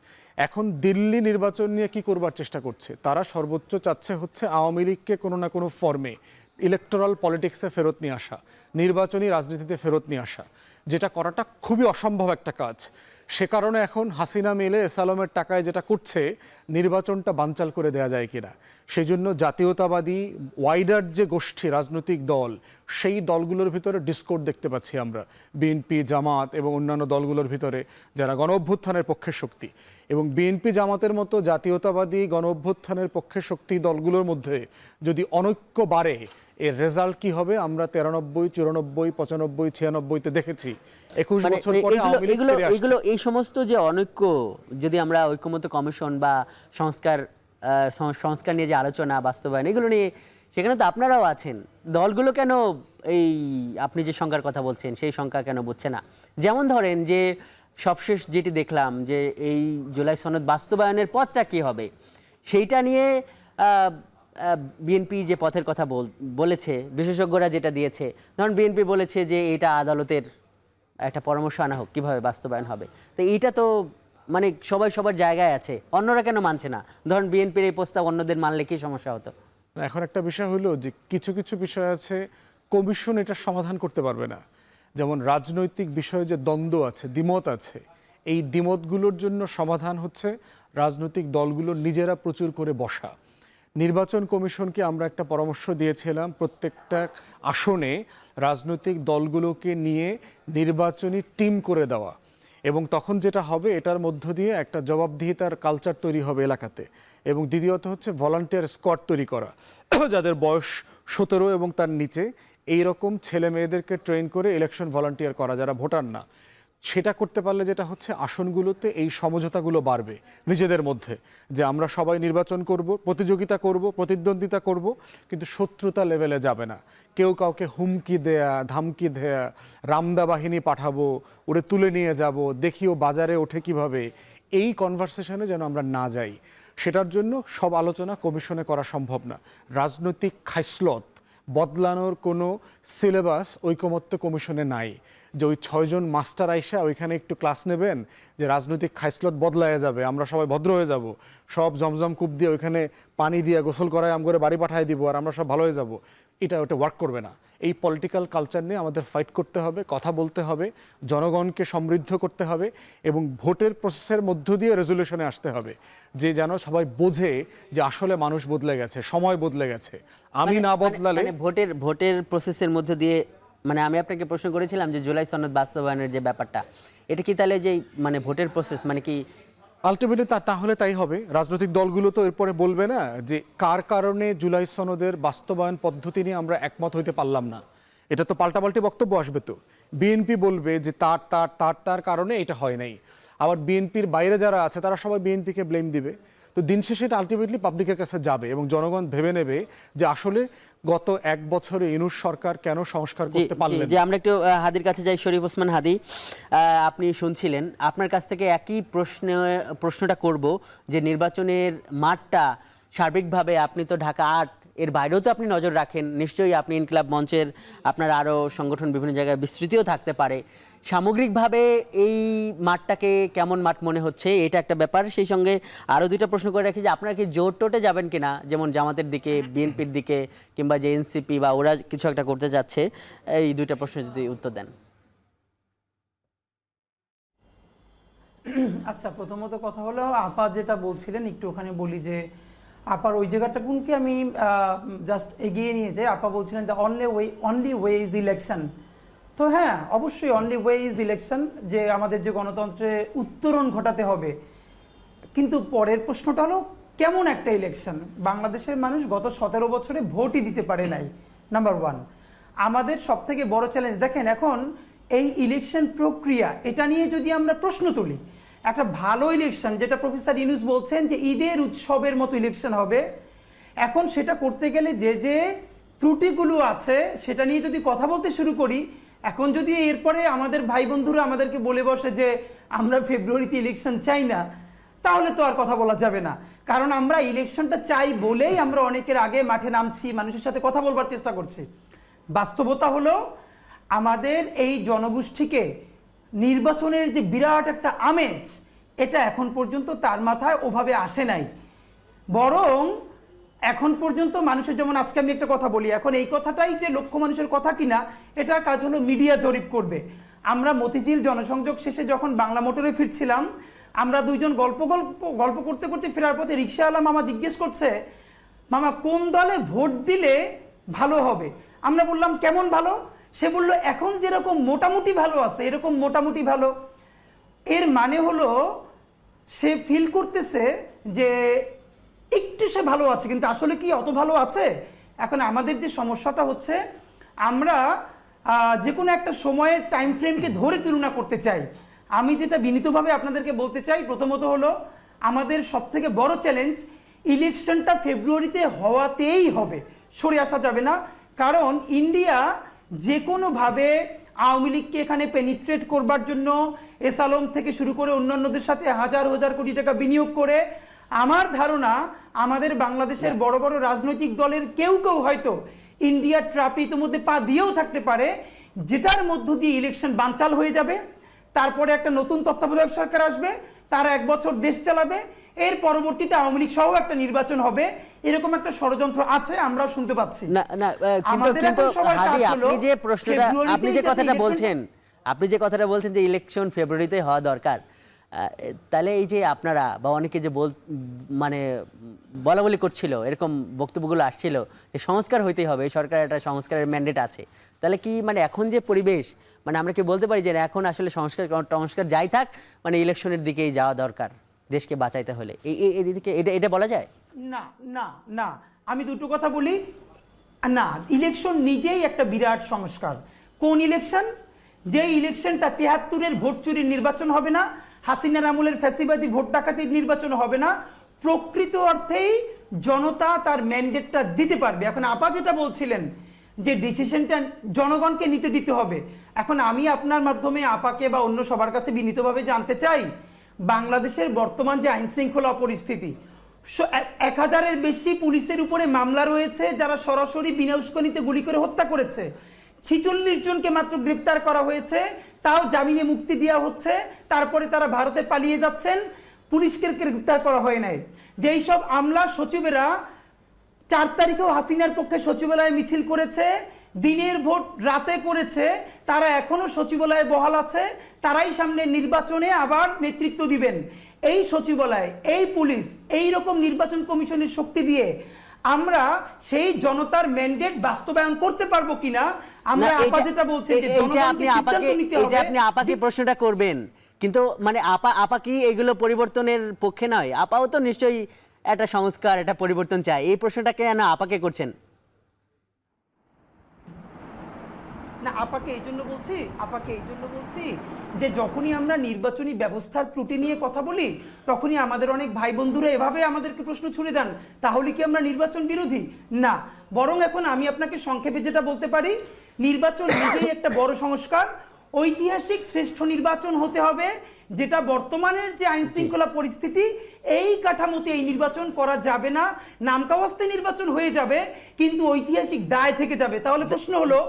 এখন দিল্লি নির্বাচন নিয়ে কি করবার চেষ্টা করছে, তারা সর্বোচ্চ চাচ্ছে হচ্ছে আওয়ামী লীগকে কোনো না কোনো ফর্মে ইলেকটোরাল পলিটিক্সে ফেরত নিয়ে আসা, নির্বাচনী রাজনীতিতে ফেরত নিয়ে আসা, যেটা করাটা খুবই অসম্ভব একটা কাজ। সে কারণে এখন হাসিনা মিলে এসালমের টাকায় যেটা করছে, নির্বাচনটা বানচাল করে দেয়া যায় কিনা, সেই জন্য জাতীয়তাবাদী ওয়াইডার যে গোষ্ঠী রাজনৈতিক দল, সেই দলগুলোর ভিতরে ডিসকোর্ড দেখতে পাচ্ছি আমরা, বিএনপি, জামাত এবং অন্যান্য দলগুলোর ভিতরে যারা গণ অভ্যুত্থানের পক্ষের শক্তি, এবং বিএনপি জামাতের মতো জাতীয়তাবাদী গণ অভ্যুত্থানের পক্ষের শক্তি দলগুলোর মধ্যে যদি অনৈক্য বাড়ে, এর রেজাল্ট কি হবে আমরা 93, 94, 95, 96-তে দেখেছি। 21 মানে বছর পরে আওয়ামী লীগ ফিরে আসছে। এগুলো এই সমস্ত যে অনৈক্য, যদি আমরা ঐক্যমত্য কমিশন বা সংস্কার নিয়ে যে আলোচনা বাস্তবায়ন, এগুলো নিয়ে সেখানে তো আপনারাও আছেন, দলগুলো কেন এই আপনি যে সংখ্যার কথা বলছেন সেই সংখ্যা কেন বুঝছে না? যেমন ধরেন যে সবশেষ যেটি দেখলাম যে এই জুলাই সনদ বাস্তবায়নের পথটা কি হবে, সেইটা নিয়ে বিএনপি যে পথের কথা বলেছে, বিশেষজ্ঞরা যেটা দিয়েছে, ধরুন বিএনপি বলেছে যে এটা আদালতের একটা পরামর্শ আনা হোক কিভাবে বাস্তবায়ন হবে। তো এইটা তো মানে সবাই সবার জায়গায় আছে, অন্যরা কেন মানছে না? ধরুন বিএনপির এই প্রস্তাব অন্যদের মানলে কি সমস্যা হতো? এখন একটা বিষয় হলো যে কিছু কিছু বিষয় আছে কমিশন এটা সমাধান করতে পারবে না। যেমন রাজনৈতিক বিষয়ে যে দ্বন্দ্ব আছে, দ্বিমত আছে, এই দ্বিমতগুলোর জন্য সমাধান হচ্ছে রাজনৈতিক দলগুলোর নিজেরা প্রচুর করে বসা। নির্বাচন কমিশনকে আমরা একটা পরামর্শ দিয়েছিলাম, প্রত্যেকটা আসনে রাজনৈতিক দলগুলোকে নিয়ে নির্বাচনী টিম করে দেওয়া, এবং তখন যেটা হবে এটার মধ্য দিয়ে একটা জবাবদিহিতার কালচার তৈরি হবে এলাকাতে। এবং দ্বিতীয়ত হচ্ছে ভলান্টিয়ার স্কোয়াড তৈরি করা, যাদের বয়স 17 এবং তার নিচে, এই রকম ছেলে মেয়েদেরকে ট্রেন করে ইলেকশন ভলান্টিয়ার করা, যারা ভোটার না। সেটা করতে পারলে যেটা হচ্ছে আসনগুলোতে এই সমঝোতাগুলো বাড়বে নিজেদের মধ্যে, যে আমরা সবাই নির্বাচন করব, প্রতিযোগিতা করব, প্রতিদ্বন্দ্বিতা করব, কিন্তু শত্রুতা লেভেলে যাবে না। কেউ কাউকে হুমকি দেয়া, ধামকি দেয়া, রামদা বাহিনী পাঠাবো, ওরে তুলে নিয়ে যাব, দেখিও বাজারে ওঠে কিভাবে, এই কনভারসেশনে যেন আমরা না যাই। সেটার জন্য সব আলোচনা কমিশনে করা সম্ভব না। রাজনৈতিক খাইসলত বদলানোর কোনো সিলেবাস ঐকমত্য কমিশনে নাই, যে ওই 6 জন মাস্টার আইসা ওইখানে একটু ক্লাস নেবেন যে রাজনৈতিক খাইসলত বদলায় যাবে, আমরা সবাই ভদ্র হয়ে যাব, সব জমজম কূপ দিয়ে ওইখানে পানি দিয়ে গোসল করায় আমগরে বাড়ি পাঠিয়ে দিব আর আমরা সব ভালো হয়ে যাব। এটা ওটা ওয়ার্ক করবে না। এই পলিটিক্যাল কালচার নিয়ে আমাদের ফাইট করতে হবে, কথা বলতে হবে, জনগণকে সমৃদ্ধ করতে হবে, এবং ভোটের প্রসেসের মধ্য দিয়ে রেজলিউশনে আসতে হবে, যে যেন সবাই বোঝে যে আসলে মানুষ বদলে গেছে, সময় বদলে গেছে। আমি না বদলালে ভোটের প্রসেসের মধ্য দিয়ে, মানে আমি আপনাকে প্রশ্ন করেছিলাম যে জুলাই সনদ বাস্তবায়নের যে ব্যাপারটা, এটা কি তাহলে যে মানে ভোটের প্রসেস মানে কি আলটিমেটলি তাহলে তাই হবে। রাজনৈতিক দলগুলো তো এরপরে বলবে না যে কার কারণে জুলাই সনদের বাস্তবায়ন পদ্ধতি নিয়ে আমরা একমত হইতে পারলাম না, এটা তো পাল্টাপাল্টি বক্তব্য আসবে। তো বিএনপি বলবে যে তার কারণে এটা হয় নাই, আবার বিএনপির বাইরে যারা আছে তারা সবাই বিএনপিকে ব্লেম দিবে। তো দিন শেষে এটা আলটিমেটলি পাবলিকের কাছে যাবে এবং জনগণ ভেবে নেবে যে আসলে গত 1 বছরে ইউনূস সরকার কেন সংস্কার করতে পারলেন। যে আমরা একটু হাদির কাছে যাই, শরীফ ওসমান হাদি, আপনি শুনছিলেন, আপনার কাছ থেকে একই প্রশ্নটা করব যে নির্বাচনের মাঠটা সার্বিকভাবে, আপনি তো ঢাকা 8 এর বাইরেও তো আপনি নজর রাখেন, নিশ্চয়ই আপনি ইনকিলাব মঞ্চের আপনার আরও সংগঠন বিভিন্ন জায়গায় বিস্তৃতিও থাকতে পারে, সামগ্রিকভাবে এই মাঠটাকে কেমন মাঠ মনে হচ্ছে, এটা একটা ব্যাপার। সেই সঙ্গে আরও 2টা প্রশ্ন করে রাখি যে আপনারা কি জোট টোটে যাবেন কিনা, যেমন জামাতের দিকে, বিএনপির দিকে, কিংবা যে এনসিপি বা ওরা কিছু একটা করতে যাচ্ছে, এই 2টা প্রশ্ন যদি উত্তর দেন। আচ্ছা, প্রথমত কথা হলো আপা যেটা বলছিলেন, একটু ওখানে বলি যে আপার ওই জায়গাটা কোনকে আমি জাস্ট এগিয়ে নিয়ে যাই। আপা বলছিলেন যে অনলি ওয়ে ইজ ইলেকশন। তো হ্যাঁ, অবশ্যই অনলি ওয়ে ইজ ইলেকশন, যে আমাদের যে গণতন্ত্রে উত্তরণ ঘটাতে হবে, কিন্তু পরের প্রশ্নটা হলো কেমন একটা ইলেকশন? বাংলাদেশের মানুষ গত 17 বছরে ভোটই দিতে পারে নাই, নাম্বার ওয়ান। আমাদের সব থেকে বড় চ্যালেঞ্জ দেখেন, এখন এই ইলেকশন প্রক্রিয়া এটা নিয়ে যদি আমরা প্রশ্ন তুলি, একটা ভালো ইলেকশন যেটা প্রফেসর ইউনূস বলছেন যে ঈদের উৎসবের মতো ইলেকশন হবে, এখন সেটা করতে গেলে যে যে ত্রুটিগুলো আছে সেটা নিয়ে যদি কথা বলতে শুরু করি, এখন যদি এরপরে আমাদের ভাই বন্ধুরা আমাদেরকে বলে বসে যে আমরা ফেব্রুয়ারিতে ইলেকশন চাই না, তাহলে তো আর কথা বলা যাবে না। কারণ আমরা ইলেকশনটা চাই বলেই আমরা অনেকের আগে মাঠে নামছি, মানুষের সাথে কথা বলবার চেষ্টা করছি। বাস্তবতা হলো আমাদের এই জনগোষ্ঠীকে নির্বাচনের যে বিরাট একটা আমেজ, এটা এখন পর্যন্ত তার মাথায় ওভাবে আসে নাই। বরং এখন পর্যন্ত মানুষের, যেমন আজকে আমি একটা কথা বলি, এখন এই কথাটাই যে লক্ষ মানুষের কথা কিনা এটার কাজ হলো মিডিয়া জরিপ করবে। আমরা মতিঝিল জনসংযোগ শেষে যখন বাংলা মোটরে ফিরছিলাম, আমরা দুইজন গল্প করতে করতে ফেরার পথে রিক্সাওয়ালা মামা জিজ্ঞেস করছে, মামা কোন দলে ভোট দিলে ভালো হবে? আমরা বললাম কেমন ভালো? সে বলল এখন যেরকম মোটামুটি ভালো আছে এরকম মোটামুটি ভালো। এর মানে হলো সে ফিল করতেছে যে একটু সে ভালো আছে, কিন্তু আসলে কি অত ভালো আছে? এখন আমাদের যে সমস্যাটা হচ্ছে, আমরা যে কোনো একটা সময়ের টাইম ফ্রেমকে ধরে তুলনা করতে চাই। আমি যেটা বিনীতভাবে আপনাদেরকে বলতে চাই, প্রথমত হলো আমাদের সবথেকে বড় চ্যালেঞ্জ, ইলেকশনটা ফেব্রুয়ারিতে হওয়াতেই হবে, সরে আসা যাবে না। কারণ ইন্ডিয়া যে কোনোভাবে আওয়ামী লীগকে এখানে পেনিট্রেট করবার জন্য এস আলম থেকে শুরু করে অন্যান্যদের সাথে হাজার হাজার কোটি টাকা বিনিয়োগ করে, আমার ধারণা আমাদের বাংলাদেশের বড় বড় রাজনৈতিক দলের কেউ কেউ হয়তো ইন্ডিয়ার ট্র্যাপে ইতিমধ্যে পা দিয়েও থাকতে পারে, যেটার মধ্য দিয়ে ইলেকশন বানচাল হয়ে যাবে। তারপরে একটা নতুন তত্ত্বাবধায়ক সরকার আসবে, তারা 1 বছর দেশ চালাবে, এর পরবর্তীতে আওয়ামী লীগ সহ একটা নির্বাচন হবে। এরকম একটা ষড়যন্ত্র আছে, আমরা শুনতে পাচ্ছি। না না, কিন্তু হাদি, আপনি যে প্রশ্নটা, আপনি যে কথাটা বলছেন যে ইলেকশন ফেব্রুয়ারিতে হওয়া দরকার, তাহলে এই যে আপনারা বা অনেকে যে মানে বলা করছিল, এরকম বক্তব্যগুলো আসছিল যে সংস্কার হইতেই হবে, সরকার একটা সংস্কারের ম্যান্ডেট আছে, তাহলে কি মানে এখন যে পরিবেশ, মানে আমরা কি বলতে পারি যে এখন আসলে সংস্কার যাই থাক, মানে ইলেকশনের দিকেই যাওয়া দরকার দেশকে বাঁচাইতে হলে, এদিকে এটা বলা যায়? না না না, আমি দুটো কথা বলি। না, ইলেকশন নিজেই একটা বিরাট সংস্কার। কোন ইলেকশন? যে ইলেকশনটা 73-এর ভোট চুরির নির্বাচন হবে না, হাসিনার আমলের ফ্যাসিবাদী ভোট ডাকাতির নির্বাচন হবে না, প্রকৃত অর্থেই জনতা তার ম্যান্ডেটটা দিতে পারবে। এখন আপা যেটা বলছিলেন যে ডিসিশনটা জনগণকে নিতে দিতে হবে, এখন আমি আপনার মাধ্যমে আপাকে বা অন্য সবার কাছে বিনীতভাবে জানতে চাই, বাংলাদেশের বর্তমান যে আইন শৃঙ্খলা পরিস্থিতি, 1000-এর বেশি পুলিশের উপরে মামলা রয়েছে যারা সরাসরি বিনা উস্কানিতে গুলি করে হত্যা করেছে। 46 জনকে মাত্র গ্রেপ্তার করা হয়েছে, তাও জামিনে মুক্তি দেওয়া হচ্ছে, তারপরে তারা ভারতে পালিয়ে যাচ্ছেন, পুলিশকে গ্রেপ্তার করা হয় নাই। যেই সব আমলা সচিবেরা 4 তারিখেও হাসিনার পক্ষে সচিবালয়ে মিছিল করেছে, দিনের ভোট রাতে করেছে, তারা এখনো সচিবালয়ে বহাল আছে, তারাই সামনে নির্বাচনে আবার নেতৃত্ব দিবেন। এই সচিবালয়, এই পুলিশ, এই রকম নির্বাচন কমিশনের শক্তি দিয়ে আমরা সেই জনতার ম্যান্ডেট বাস্তবায়ন করতে পারবো কিনা, আমরা আপা যেটা বলছেন যে জনগণকে সিদ্ধান্ত নিতে হবে। এটা আপনি আপাকে প্রশ্নটা করবেন, কিন্তু মানে আপা কি এগুলো পরিবর্তনের পক্ষে নয়? আপাও তো নিশ্চয়ই একটা সংস্কার, একটা পরিবর্তন চায়। এই প্রশ্নটা কেন আপাকে করছেন? না, আপাকে এই জন্য বলছি যে যখনই আমরা নির্বাচনী ব্যবস্থার ত্রুটি নিয়ে কথা বলি, তখনই আমাদের অনেক ভাই বন্ধুরা এভাবে আমাদেরকে প্রশ্ন ছুড়ে দেন, তাহলে কি আমরা নির্বাচন বিরোধী? না, বরং এখন আমি আপনাকে সংক্ষেপে যেটা বলতে পারি, নির্বাচন নিজেই একটা বড় সংস্কার, ঐতিহাসিক শ্রেষ্ঠ নির্বাচন হতে হবে, যেটা বর্তমানের যে আইন শৃঙ্খলা পরিস্থিতি, এই কাঠামোতে এই নির্বাচন করা যাবে না। নামকাওয়াস্তে নির্বাচন হয়ে যাবে, কিন্তু ঐতিহাসিক দায় থেকে যাবে। তাহলে প্রশ্ন হলো,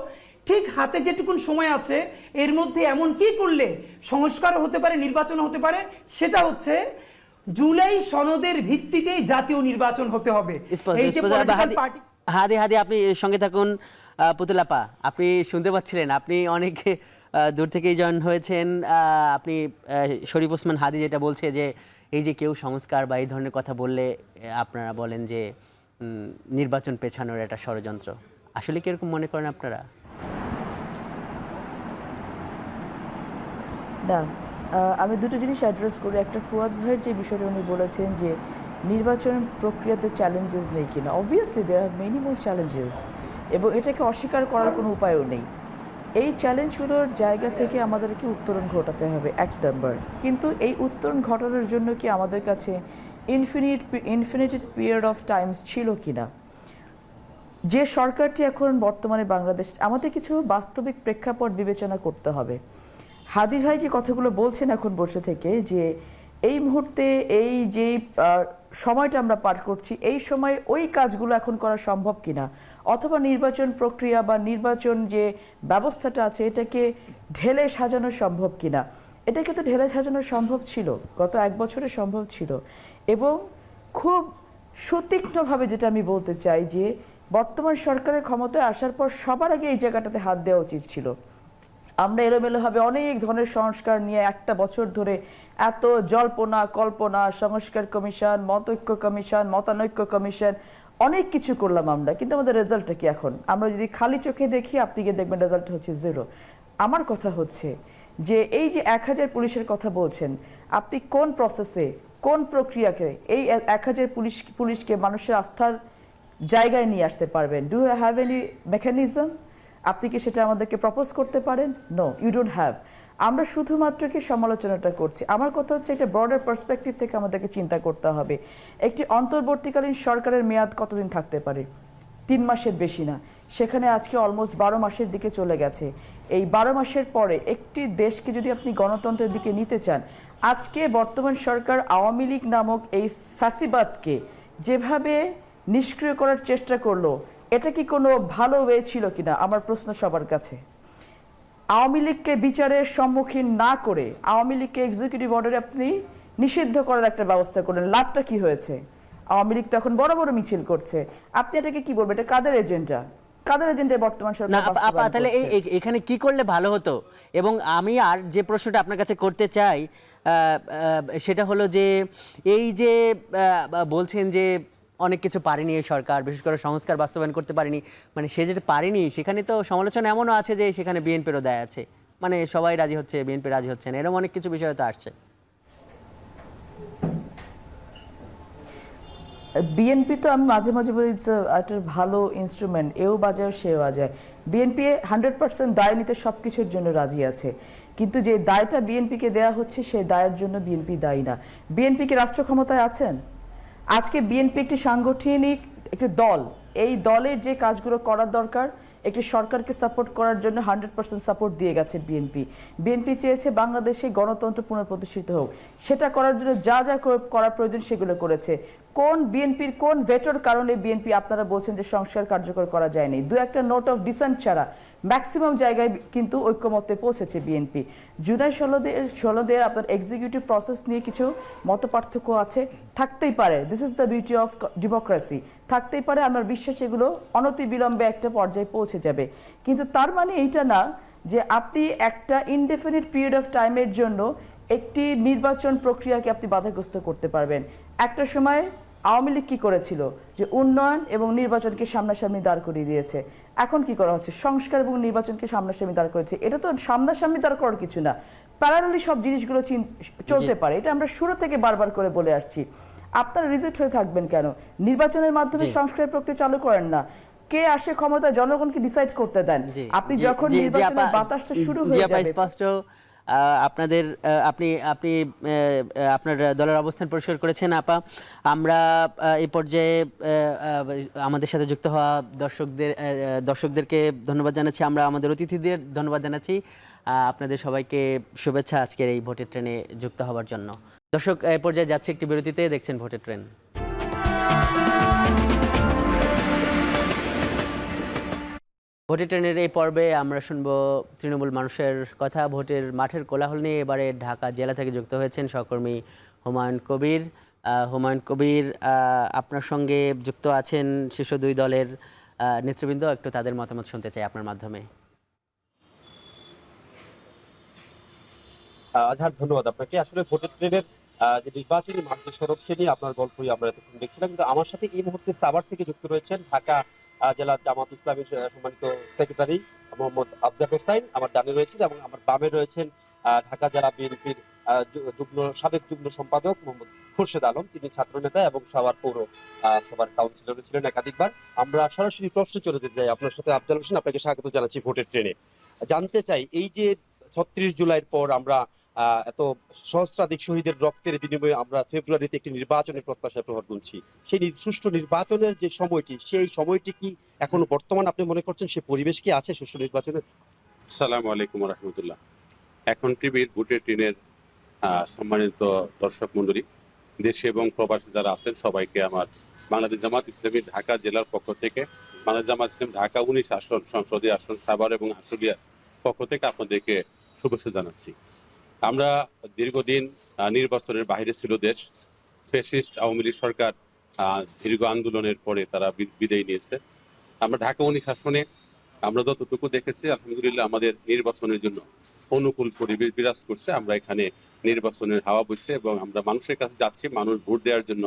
ঠিক হাতে যেটুকুন সময় আছে এর মধ্যে এমন কি করলে সংস্কারও হতে পারে, নির্বাচন হতে পারে, সেটা হচ্ছে জুলাই সনদের ভিত্তিতেই জাতীয় নির্বাচন হতে হবে। এই যে পলিটিক্যাল পার্টি, হাদি আপনি সঙ্গে থাকুন। পুতুলাপা, আপনি শুনতে পাচ্ছিলেন, আপনি অনেক দূর থেকেই জয়েন হয়েছেন। আপনি শরীফ ওসমান হাদি যেটা বলছে যে এই যে কেউ সংস্কার বা এই ধরনের কথা বললে আপনারা বলেন যে নির্বাচন পেছানোর একটা ষড়যন্ত্র, আসলে কিরকম মনে করেন আপনারা? না, আমি দুটো জিনিস অ্যাড্রেস করি। একটা, ফুয়াদ ভাইয়ের যে বিষয়টা উনি বলেছেন যে নির্বাচন প্রক্রিয়াতে চ্যালেঞ্জেস নেই কিনা। Obviously there have many more challenges, এবং এটাকে অস্বীকার করার কোনো উপায়ও নেই। এই চ্যালেঞ্জগুলোর জায়গা থেকে আমাদেরকে উত্তরণ ঘটাতে হবে, এক নম্বর। কিন্তু এই উত্তরণ ঘটানোর জন্য কি আমাদের কাছে ইনফিনিটেড পিরিয়ড অফ টাইমস ছিল কিনা? যে সরকারটি এখন বর্তমানে বাংলাদেশ, আমাদের কিছু বাস্তবিক প্রেক্ষাপট বিবেচনা করতে হবে। হাদি ভাই যে কথাগুলো বলছেন এখন বসে থেকে, যে এই মুহূর্তে এই যে সময়টা আমরা পার করছি, এই সময় ওই কাজগুলো এখন করা সম্ভব কিনা, অথবা নির্বাচন প্রক্রিয়া বা নির্বাচন যে ব্যবস্থাটা আছে এটাকে ঢেলে সাজানো সম্ভব কিনা। এটাকে তো ঢেলে সাজানো সম্ভব ছিল, গত 1 বছরে সম্ভব ছিল। এবং খুব সুতীক্ষ্ণভাবে যেটা আমি বলতে চাই, যে বর্তমান সরকারের ক্ষমতায় আসার পর সবার আগে এই জায়গাটাতে হাত দেওয়া উচিত ছিল। আমরা এলোমেলোভাবে অনেক ধরনের সংস্কার নিয়ে একটা বছর ধরে এত জল্পনা কল্পনা, সংস্কার কমিশন, মতৈক্য কমিশন, মতানৈক্য কমিশন, অনেক কিছু করলাম আমরা, কিন্তু আমাদের রেজাল্টটা কি এখন? আমরা যদি খালি চোখে দেখি, আপনি গিয়ে দেখবেন রেজাল্ট হচ্ছে 0। আমার কথা হচ্ছে যে এই যে 1000 পুলিশের কথা বলছেন, আপনি কোন প্রসেসে, কোন প্রক্রিয়াকে এই 1000 পুলিশকে মানুষের আস্থার জায়গায় নিয়ে আসতে পারবেন? Do you have any mechanism? আপনি কি সেটা আমাদেরকে প্রপোজ করতে পারেন? No, you don't have. আমরা শুধুমাত্র কি সমালোচনাটা করছি। আমার কথা হচ্ছে একটা ব্রডার পার্সপেক্টিভ থেকে আমাদেরকে চিন্তা করতে হবে। একটি অন্তর্বর্তীকালীন সরকারের মেয়াদ কতদিন থাকতে পারে? 3 মাসের বেশি না। সেখানে আজকে অলমোস্ট 12 মাসের দিকে চলে গেছে। এই 12 মাসের পরে একটি দেশকে যদি আপনি গণতন্ত্রের দিকে নিতে চান, আজকে বর্তমান সরকার আওয়ামী লীগ নামক এই ফ্যাসিবাদকে যেভাবে নিষ্ক্রিয় করার চেষ্টা করলো, এটা কি কোনো ভালো ওয়ে ছিল কিনা? আমার প্রশ্ন সবার কাছে। আওয়ামী লীগকে বিচারের সম্মুখীন না করে আওয়ামী লীগকে এক্সিকিউটিভ অর্ডারে আপনি নিষিদ্ধ করার একটা ব্যবস্থা করলেন, লাভটা কি হয়েছে? আওয়ামী লীগ তো এখন বড় বড় মিছিল করছে। আপনি এটাকে কি বলবেন? এটা কাদের এজেন্ডা? কাদের এজেন্ডা বর্তমান না সরকার আপা, বাস্তবায়ন তাহলে করছে? এখানে কি করলে ভালো হতো? এবং আমি আর যে প্রশ্নটা আপনার কাছে করতে চাই সেটা হলো যে এই যে বলছেন যে অনেক কিছু পারেনি এই সরকার, বিশেষ করে সংস্কার বাস্তবায়ন করতে পারেনি, মানে সে যেটা পারেনি সেখানে তো সমালোচনা এমনও আছে যে সেখানে বিএনপিরও দায় আছে, মানে সবাই রাজি হচ্ছে, বিএনপি রাজি হচ্ছে না, এরকম অনেক কিছু বিষয় তো আসছে। বিএনপি তো আমি মাঝে মাঝে বলি একটা ভালো ইনস্ট্রুমেন্ট, এও বাজায় সেও বাজায়। বিএনপি 100% দায় নিতে সব কিছুর জন্য রাজি আছে, কিন্তু যে দায়টা বিএনপিকে দেওয়া হচ্ছে সেই দায়ের জন্য বিএনপি দায়ী না। বিএনপি কি রাষ্ট্র ক্ষমতায় আছেন? আজকে বিএনপি একটি সাংগঠনিক একটি দল, এই দলের যে কাজগুলো করার দরকার, একটি সরকারকে সাপোর্ট করার জন্য 100% সাপোর্ট দিয়ে গেছে বিএনপি। বিএনপি চেয়েছে বাংলাদেশে গণতন্ত্র পুনঃপ্রতিষ্ঠিত হোক, সেটা করার জন্য যা যা করার প্রয়োজন সেগুলো করেছে। কোন বিএনপির কোন ভেটোর কারণে বিএনপি আপনারা বলছেন যে সংস্কার কার্যকর করা যায়নি? দু একটা নোট অফ ডিসেন্ট ছাড়া ম্যাক্সিমাম জায়গায় কিন্তু ঐক্যমত্যে পৌঁছেছে বিএনপি। জুলাই 16 আপনার এক্সিকিউটিভ প্রসেস নিয়ে কিছু মতপার্থক্য আছে, থাকতেই পারে, this is the beauty of democracy, থাকতেই পারে। আমার বিশ্বাস এগুলো অনতিবিলম্বে একটা পর্যায়ে পৌঁছে যাবে, কিন্তু তার মানে এইটা না যে আপনি একটা ইনডেফিনিট পিরিয়ড অফ টাইমের জন্য একটি নির্বাচন প্রক্রিয়াকে আপনি বাধাগ্রস্ত করতে পারবেন। একটা সময় আওয়ামী লীগ কি করেছিল, যে উন্নয়ন এবং নির্বাচনকে সামনাসামনি দাঁড় করিয়ে দিয়েছে। এখন কি করা হচ্ছে? সংস্কার এবং নির্বাচনকে সামনাসামনি দাঁড় করেছে। এটা তো সামনাসামনি দাঁড় করার কিছু না, প্যারালালি সব জিনিসগুলো চলতে পারে। এটা আমরা শুরু থেকে বারবার করে বলে আসছি। আপনারা রিজেক্ট হয়ে থাকবেন কেন? নির্বাচনের মাধ্যমে সংস্কার প্রক্রিয়া চালু করেন না। কে আসে ক্ষমতায়, জনগণকে ডিসাইড করতে দেন। আপনি যখন নির্বাচনের বাতাসটা শুরু হয়ে যাবে, স্পষ্ট আপনাদের আপনি আপনি আপনার দলের অবস্থান পরিষ্কার করেছেন আপা। আমরা এই পর্যায়ে আমাদের সাথে যুক্ত হওয়া দর্শকদেরকে ধন্যবাদ জানাচ্ছি, আমরা আমাদের অতিথিদের ধন্যবাদ জানাচ্ছি, আপনাদের সবাইকে শুভেচ্ছা আজকের এই ভোটের ট্রেনে যুক্ত হওয়ার জন্য। দর্শক, এই পর্যায়ে যাচ্ছে একটি বিরতিতে, দেখছেন ভোটের ট্রেন। ভোটের ট্রেনের এই পর্বে আমরা শুনবো তৃণমূল মানুষের কথা। ভোটের মাঠের কোলাহল নিয়ে এবারে ঢাকা জেলা থেকে যুক্ত হয়েছেন সহকর্মী হুমায়ুন কবির। হুমায়ুন কবির, আপনার সঙ্গে যুক্ত আছেন শীর্ষ 2 দলের নেতৃবৃন্দ, একটু তাদের মতামত শুনতে চাই আপনার মাধ্যমে। আজহার, ধন্যবাদ আপনাকে। আসলে ভোটের ট্রেনের যে নির্বাচনী মাঠ সড়ক, সে নিয়ে আপনার গল্পই আমরা এতক্ষণ দেখছিলাম, কিন্তু আমার সাথে এই মুহূর্তে সাভার থেকে যুক্ত রয়েছেন ঢাকা জেলা জামাত ইসলামের সম্মানিত সেক্রেটারি মোহাম্মদ আফজাল হোসাইন, আমার ডানে রয়েছেন, এবং আমার বামে রয়েছেন ঢাকা জেলা বিএনপির সাবেক যুগ্ম সম্পাদক মোহাম্মদ খোরশেদ আলম, তিনি ছাত্র নেতা এবং সাভার পৌর সভার কাউন্সিলর ছিলেন একাধিকবার। আমরা সরাসরি প্রশ্নে চলে যেতে চাই আপনার সাথে। আফজাল হোসেন, আপনাকে স্বাগত জানাচ্ছি ভোটের ট্রেনে। জানতে চাই, এই যে ৩৬ জুলাইয়ের পর আমরা এত সহস্রাধিক শহীদের রক্তের বিনিময়ে আমরা ফেব্রুয়ারিতে একটি নির্বাচনের প্রত্যাশায় প্রহর গুনছি, সেই সুষ্ঠু নির্বাচনের যে সময়টি, সেই সময়টি কি এখনো বর্তমান আপনি মনে করছেন? সে পরিবেশ কি আছে সুষ্ঠু নির্বাচনের? আসসালামু আলাইকুম রহমতুল্লাহ। এখন টিভির ভোটের ট্রেনের সম্মানিত দর্শক মণ্ডলী, দেশে এবং প্রবাসী যারা আছেন, সবাইকে আমার বাংলাদেশ জামাত ইসলামী ঢাকা জেলার পক্ষ থেকে, বাংলাদেশ জামাত ইসলাম ঢাকা 19 আসন সংসদীয় আসন সাভার এবং আশুলিয়ার পক্ষ থেকে আপনাদেরকে শুভেচ্ছা জানাচ্ছি। আমরা দীর্ঘদিন নির্বাচনের বাইরে ছিল দেশ। ফ্যাসিস্ট আওয়ামী লীগ সরকার দীর্ঘ আন্দোলনের পরে তারা বিদায় নিয়েছে। আমরা ঢাকা 19 আসনে আমরা যতটুকু দেখেছি, আলহামদুলিল্লাহ আমাদের নির্বাচনের জন্য অনুকূল পরিবেশ বিরাজ করছে। আমরা এখানে নির্বাচনের হাওয়া বইছে এবং আমরা মানুষের কাছে যাচ্ছি, মানুষ ভোট দেওয়ার জন্য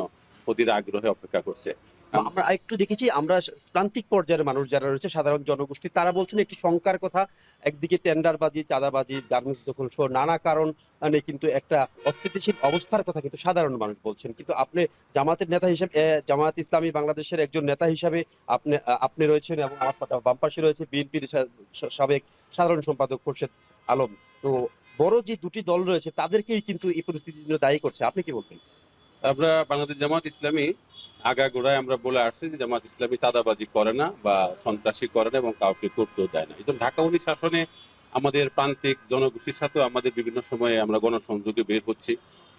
অধীর আগ্রহে অপেক্ষা করছে। আমরা একটু দেখেছি, আমরা প্রান্তিক পর্যায়ের মানুষ যারা রয়েছে, সাধারণ জনগোষ্ঠী, তারা বলছেন একটি শঙ্কার কথা। একদিকে টেন্ডারবাজি, চাঁদাবাজি, গার্মেন্টস দখল সহ নানা কারণ কিন্তু একটা অস্থিতিশীল অবস্থার কথা কিন্তু সাধারণ মানুষ বলছেন। কিন্তু আপনি জামাতের নেতা হিসেবে, জামাত ইসলামী বাংলাদেশের একজন নেতা হিসাবে আপনি রয়েছেন এবং আমার বাম পাশে রয়েছে বিএনপির সাবেক সাধারণ সম্পাদক খোরশেদ আলম। তো বড় যে দুটি দল রয়েছে তাদেরকেই কিন্তু এই পরিস্থিতির জন্য দায়ী করছে, আপনি কি বলবেন? আমরা বাংলাদেশ জামাত ইসলামী আগাগোড়ায় আমরা বলে আসছি যে জামাত ইসলামী চাঁদাবাজি করে না বা সন্ত্রাসী করে না এবং কাউকে করতেও দেয় না। এই জন্য ঢাকা 19 আসনে আমাদের প্রান্তিক জনগোষ্ঠীর সাথেও আমাদের বিভিন্ন সময়ে আমরা গণসংযোগে বের হচ্ছি,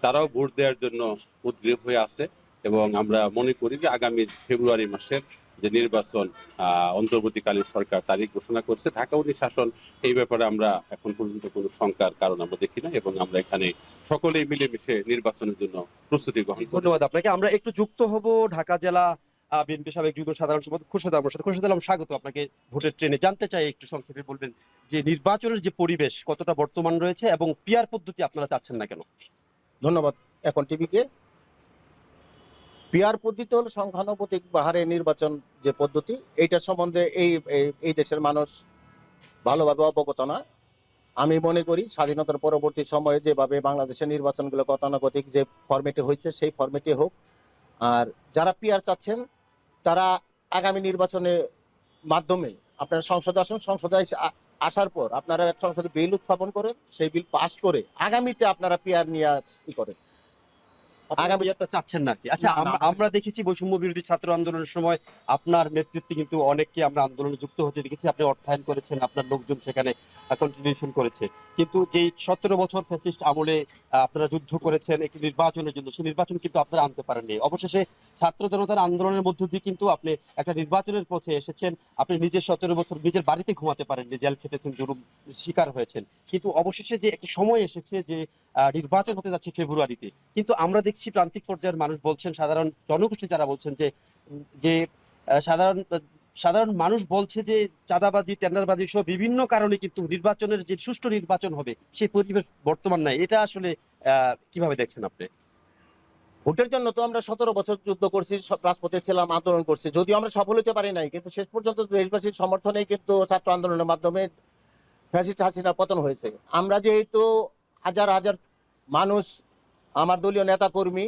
তারাও ভোট দেওয়ার জন্য উদ্গ্রীব হয়ে আছে এবং আমরা মনে করি যে আগামী ফেব্রুয়ারি মাসের যে নির্বাচন অন্তর্বর্তীকালীন সরকার তারিখ ঘোষণা করছে, ঢাকা 19 আসন, এই ব্যাপারে আমরা এখন পর্যন্ত কোনো শঙ্কার কারণ আমরা দেখি না এবং আমরা এখানে সকলেই মিলেমিশে নির্বাচনের জন্য প্রস্তুতি গ্রহণ করি। ধন্যবাদ আপনাকে। আমরা একটু যুক্ত হব ঢাকা জেলা বিএনপি সাবেক যুগ্ম সাধারণ সম্পাদক খোরশেদ আলমের সাথে। খোরশেদ আলম, স্বাগত আপনাকে ভোটের ট্রেনে। জানতে চাই, একটু সংক্ষেপে বলবেন যে নির্বাচনের যে পরিবেশ কতটা বর্তমান রয়েছে এবং পিআর পদ্ধতি আপনারা চাচ্ছেন না কেন? ধন্যবাদ এখন টিভিকে। পিআর পদ্ধতি হল সংখ্যানুপাতিক হারে নির্বাচন যে পদ্ধতি, এইটা সম্বন্ধে এই দেশের মানুষ ভালোভাবে অবগত না। আমি মনে করি স্বাধীনতার পরবর্তী সময়ে যেভাবে বাংলাদেশের নির্বাচনগুলো গতানুগতিক যে ফরম্যাটে হয়েছে সেই ফরম্যাটে হোক। আর যারা পিআর চাচ্ছেন তারা আগামী নির্বাচনের মাধ্যমে আপনারা সংসদে আসুন, সংসদে আসার পর আপনারা এক সংসদে বিল উত্থাপন করেন, সেই বিল পাস করে আগামীতে আপনারা পিআর নিয়ে ই করেন। আগামী চাচ্ছেন না কি? আচ্ছা, আমরা দেখেছি বৈষম্য বিরোধী ছাত্র আন্দোলনের সময় আপনার নেতৃত্বে কিন্তু অনেককে আমরা আন্দোলনে যুক্ত হতে দেখেছি। আপনি অর্থায়ন করেছেন, আপনার লোকজন সেখানে কন্ট্রিবিউশন করেছে। কিন্তু যেই 17 বছর ফ্যাসিস্ট আমলে আপনারা যুদ্ধ করেছেন একটি নির্বাচনের জন্য, সেই নির্বাচন কিন্তু আপনারা আনতে পারেননি। অবশেষে ছাত্র জনতার আন্দোলনের মধ্য দিয়ে কিন্তু আপনি একটা নির্বাচনের পথে এসেছেন। আপনি নিজের 17 বছর নিজের বাড়িতে ঘুমাতে পারেননি, জেল খেটেছেন, জুলুম শিকার হয়েছেন। কিন্তু অবশেষে যে একটা সময় এসেছে যে নির্বাচন হতে যাচ্ছে ফেব্রুয়ারিতে, কিন্তু আমরা দেখছি প্রান্তিক পর্যায়ের মানুষ বলছেন, সাধারণ জনগোষ্ঠী যারা বলছেন যে সাধারণ মানুষ বলছে যে চাঁদাবাজি, টেন্ডারবাজি সহ বিভিন্ন কারণে কিন্তু নির্বাচনের যে সুষ্ঠু নির্বাচন হবে সেই পরিবেশ বর্তমান নাই। এটা আসলে কিভাবে দেখছেন আপনি? ভোটের জন্য তো আমরা 17 বছর যুদ্ধ করছি, রাজপথে ছিলাম, আন্দোলন করছি, যদিও আমরা সফল হতে পারি নাই, কিন্তু শেষ পর্যন্ত দেশবাসীর সমর্থনেই কিন্তু ছাত্র আন্দোলনের মাধ্যমে ফ্যাসিস্ট হাসিনার পতন হয়েছে। আমরা যেহেতু হাজার হাজার মানুষ, আমার দলীয় নেতা কর্মী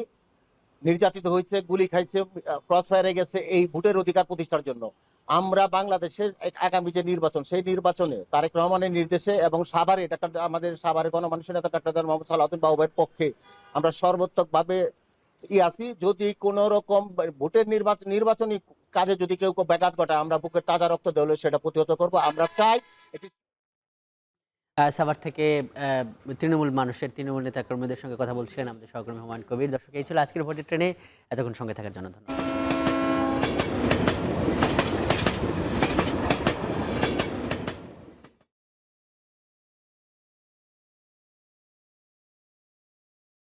নির্যাতিত হয়েছে, গুলি খাইছে, ক্রস ফায়ারে গেছে এই ভোটের অধিকার প্রতিষ্ঠার জন্য, আমরা বাংলাদেশের আগামী যে নির্বাচন, সেই নির্বাচনে তারেক রহমানের নির্দেশে এবং সাভারে আমাদের সাভারের গণমানুষের নেতা ডাক্তার মোহাম্মদ সালাউদ্দিন বাবুভাইয়ের পক্ষে আমরা সর্বাত্মকভাবে আছি। যদি কোন রকম ভোটের নির্বাচনী কাজে যদি কেউ ব্যাঘাত ঘটায়, আমরা বুকের তাজা রক্ত দেওয়া সেটা প্রতিহত করবো। আমরা চাই সাভার থেকে তৃণমূল নেতাকর্মীদের সঙ্গে কথা বলছিলেন আমাদের সহকর্মী হুমায়ুন কবির। দর্শক, এই ছিল আজকের ভোটের ট্রেনে। এতক্ষণ সঙ্গে থাকার জন্য ধন্যবাদ।